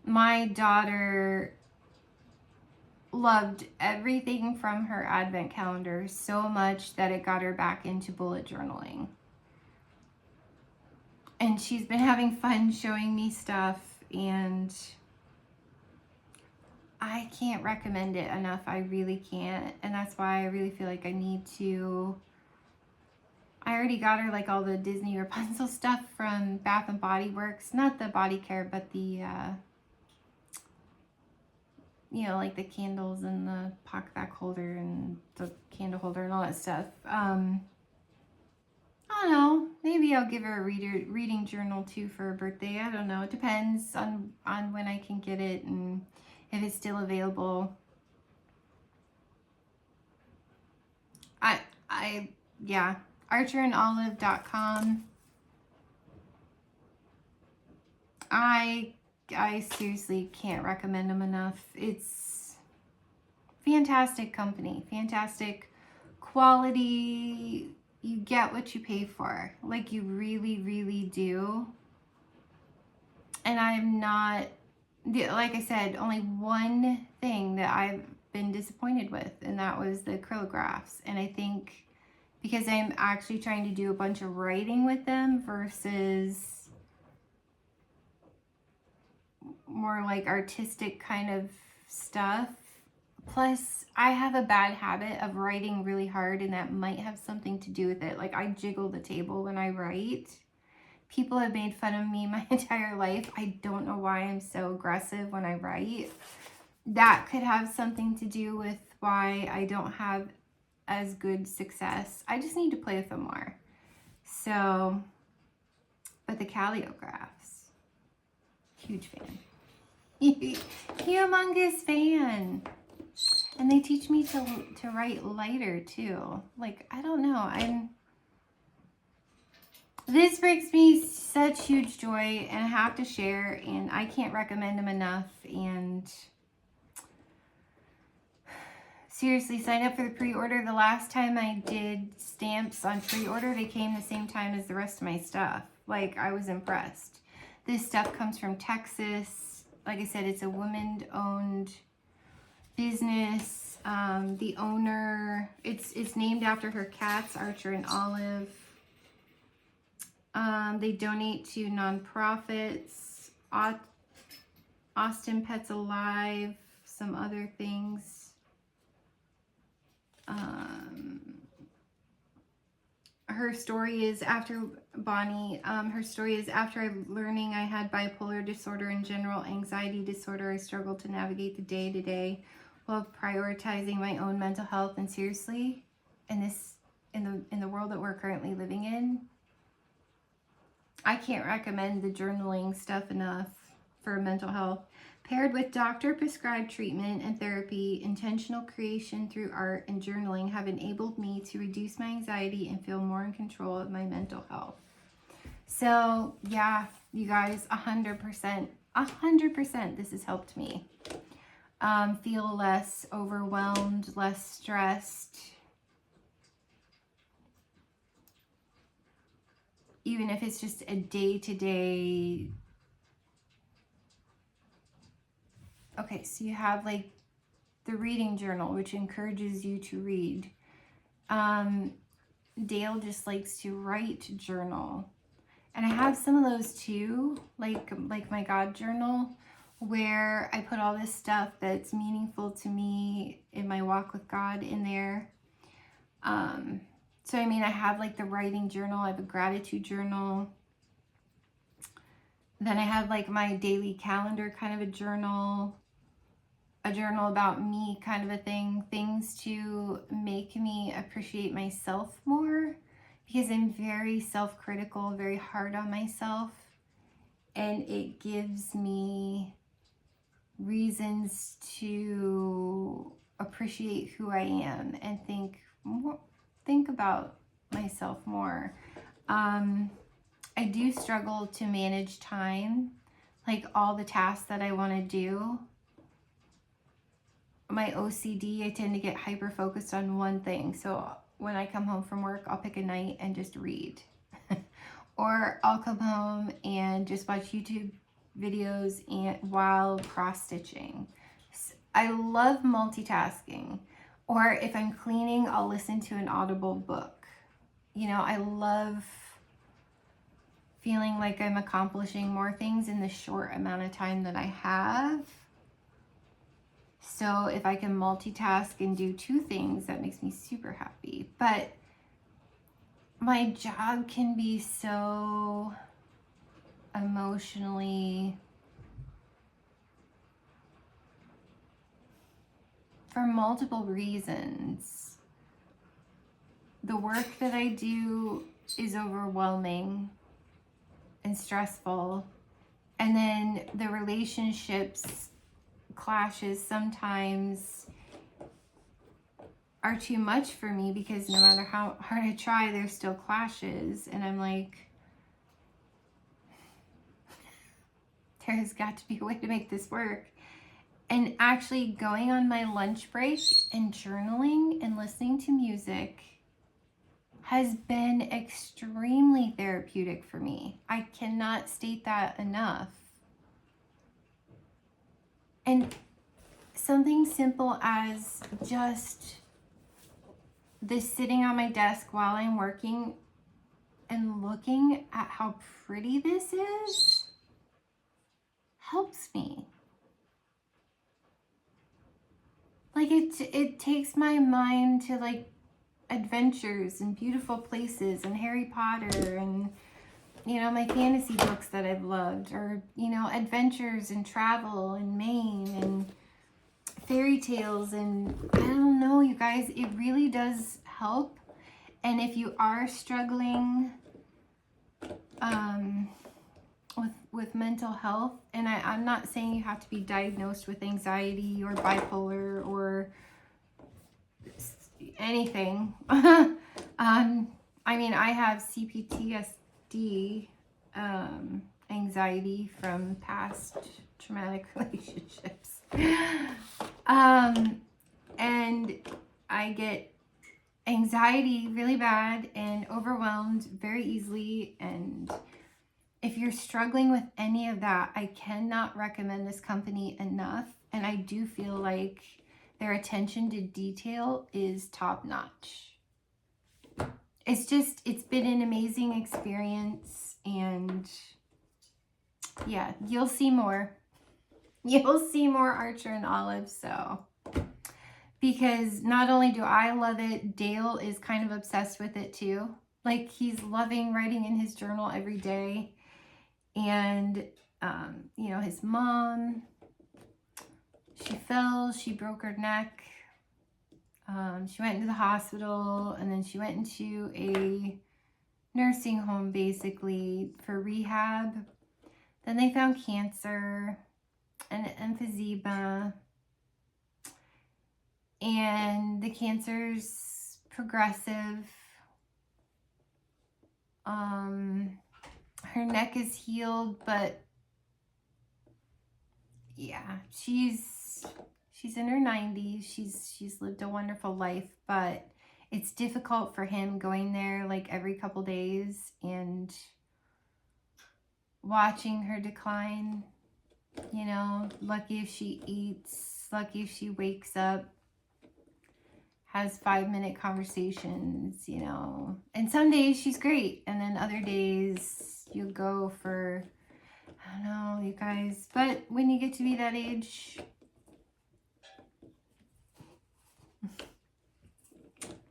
My daughter loved everything from her advent calendar so much that it got her back into bullet journaling. And she's been having fun showing me stuff, and I can't recommend it enough. I really can't. And that's why I really feel like I need to. I already got her like all the Disney Rapunzel stuff from Bath and Body Works. Not the body care, but the, you know, like the candles and the pocket back holder and the candle holder and all that stuff. I don't know. Maybe I'll give her a reading journal too for her birthday. I don't know. It depends on when I can get it and if it's still available. Yeah. ArcherandOlive.com. I seriously can't recommend them enough. It's fantastic company, fantastic quality. You get what you pay for. Like, you really, really do. And I'm not, like I said, only one thing that I've been disappointed with, and that was the acrylographs. And I think because I'm actually trying to do a bunch of writing with them versus more like artistic kind of stuff. Plus, I have a bad habit of writing really hard, and that might have something to do with it. Like, I jiggle the table when I write. People have made fun of me my entire life. I don't know why I'm so aggressive when I write. That could have something to do with why I don't have as good success. I just need to play with them more. So, but the calligraphs, huge fan. Humongous fan. And they teach me to write lighter too. Like, I don't know. This brings me such huge joy, and I have to share, and I can't recommend them enough. And seriously, sign up for the pre-order. The last time I did stamps on pre-order, they came the same time as the rest of my stuff. Like, I was impressed. This stuff comes from Texas. Like I said, it's a woman-owned business. The owner, it's named after her cats, Archer and Olive. They donate to nonprofits, Austin Pets Alive, some other things. her story is after Bonnie, her story is after learning I had bipolar disorder and general anxiety disorder, I struggled to navigate the day to day while prioritizing my own mental health. And seriously, in the world that we're currently living in, I can't recommend the journaling stuff enough for mental health. Paired with doctor-prescribed treatment and therapy, intentional creation through art and journaling have enabled me to reduce my anxiety and feel more in control of my mental health. So, yeah, you guys, 100%, this has helped me feel less overwhelmed, less stressed. Even if it's just a day-to-day. Okay, so you have like the reading journal, which encourages you to read. Dale just likes to write journal. And I have some of those too, like my God journal, where I put all this stuff that's meaningful to me in my walk with God in there. So I mean, I have like the writing journal, I have a gratitude journal. Then I have like my daily calendar kind of a journal about me kind of a thing, things to make me appreciate myself more, because I'm very self-critical, very hard on myself, and it gives me reasons to appreciate who I am and think about myself more. I do struggle to manage time, like all the tasks that I want to do. My OCD, I tend to get hyper focused on one thing. So when I come home from work, I'll pick a night and just read. Or I'll come home and just watch YouTube videos while cross-stitching. I love multitasking. Or if I'm cleaning, I'll listen to an Audible book. You know, I love feeling like I'm accomplishing more things in the short amount of time that I have. So if I can multitask and do two things, that makes me super happy. But my job can be so emotionally, for multiple reasons. The work that I do is overwhelming and stressful. And then the relationships clashes sometimes are too much for me, because no matter how hard I try, there's still clashes. And I'm like, there's got to be a way to make this work. And actually going on my lunch break and journaling and listening to music has been extremely therapeutic for me. I cannot state that enough. And something simple as just this sitting on my desk while I'm working and looking at how pretty this is helps me. Like it takes my mind to like adventures and beautiful places and Harry Potter and, you know, my fantasy books that I've loved, or, you know, adventures and travel and Maine and fairy tales. And I don't know, you guys, it really does help. And if you are struggling with mental health, and I'm not saying you have to be diagnosed with anxiety or bipolar or anything. I mean, I have CPTSD, anxiety from past traumatic relationships. And I get anxiety really bad and overwhelmed very easily. And if you're struggling with any of that, I cannot recommend this company enough. And I do feel like their attention to detail is top notch. It's been an amazing experience. And yeah, you'll see more. You'll see more Archer and Olive. So, because not only do I love it, Dale is kind of obsessed with it too. Like, he's loving writing in his journal every day. And, you know, his mom, she fell, she broke her neck. She went into the hospital, and then she went into a nursing home, basically, for rehab. Then they found cancer and emphysema. And the cancer's progressive. Her neck is healed, but yeah, she's in her 90s. She's lived a wonderful life, but it's difficult for him going there like every couple days and watching her decline. You know, lucky if she eats, lucky if she wakes up, has 5-minute conversations, you know. And some days she's great, and then other days you'll go for, I don't know, you guys. But when you get to be that age,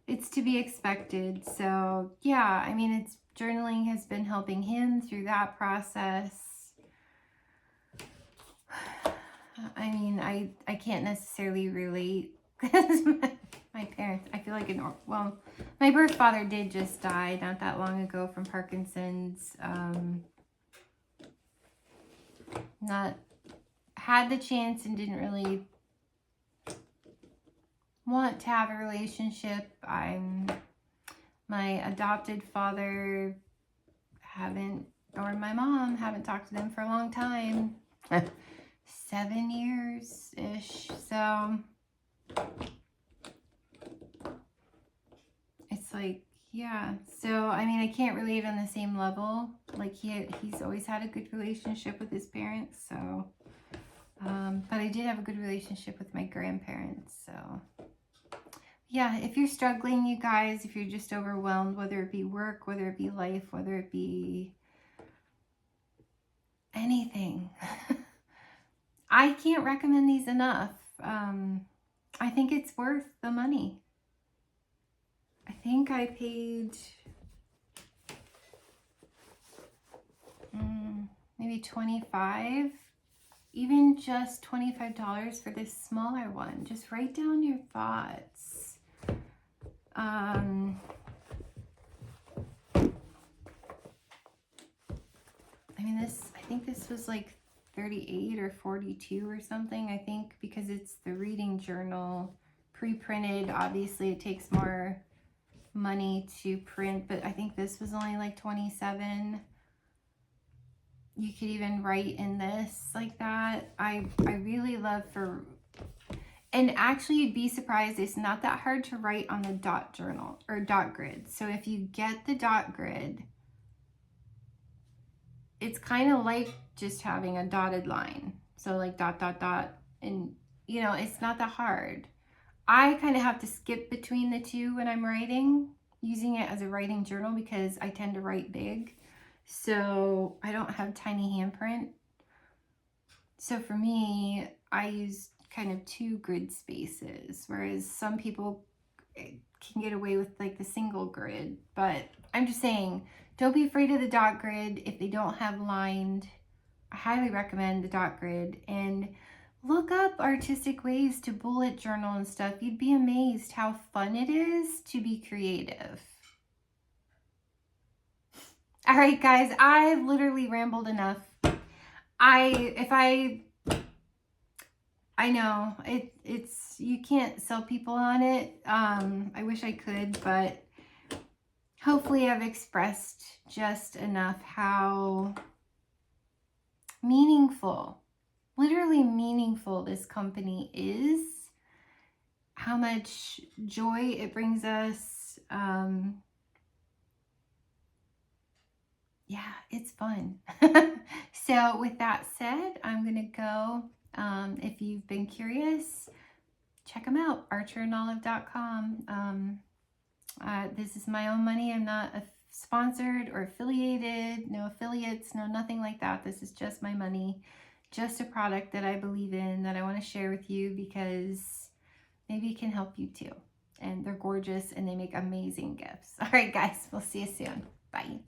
it's to be expected. So yeah, I mean, it's journaling has been helping him through that process. I mean, I can't necessarily relate because my parents, I feel like well, my birth father did just die not that long ago from Parkinson's. Not had the chance and didn't really want to have a relationship. My adopted father or my mom haven't talked to them for a long time. 7 years-ish. So it's like, yeah. So, I mean, I can't relate on the same level. Like, he's always had a good relationship with his parents, so. But I did have a good relationship with my grandparents, so. Yeah, if you're struggling, you guys, if you're just overwhelmed, whether it be work, whether it be life, whether it be anything, I can't recommend these enough. I think it's worth the money. I think I paid maybe $25, even just $25 for this smaller one. Just write down your thoughts. I mean, I think this was like 38 or 42 or something, I think, because it's the reading journal pre-printed. Obviously, it takes more money to print, but I think this was only like 27. You could even write in this like that. I really love and actually you'd be surprised, it's not that hard to write on the dot journal or dot grid. So if you get the dot grid, it's kind of like just having a dotted line. So like dot, dot, dot, and you know, it's not that hard. I kind of have to skip between the two when I'm writing, using it as a writing journal because I tend to write big. So I don't have tiny handprint. So for me, I use kind of 2 grid spaces, whereas some people can get away with like the single grid. But I'm just saying, don't be afraid of the dot grid. If they don't have lined, I highly recommend the dot grid. And look up artistic ways to bullet journal and stuff. You'd be amazed how fun it is to be creative. All right, guys, I've literally rambled enough. I know it's you can't sell people on it. I wish I could, but hopefully I've expressed just enough how meaningful, literally meaningful this company is, how much joy it brings us. Yeah, it's fun. So with that said, I'm gonna go. If you've been curious, check them out, archerandolive.com. This is my own money. I'm not sponsored or affiliated, no affiliates, no nothing like that. This is just my money, just a product that I believe in, that I want to share with you because maybe it can help you too. and they're gorgeous and they make amazing gifts. All right, guys, we'll see you soon. Bye.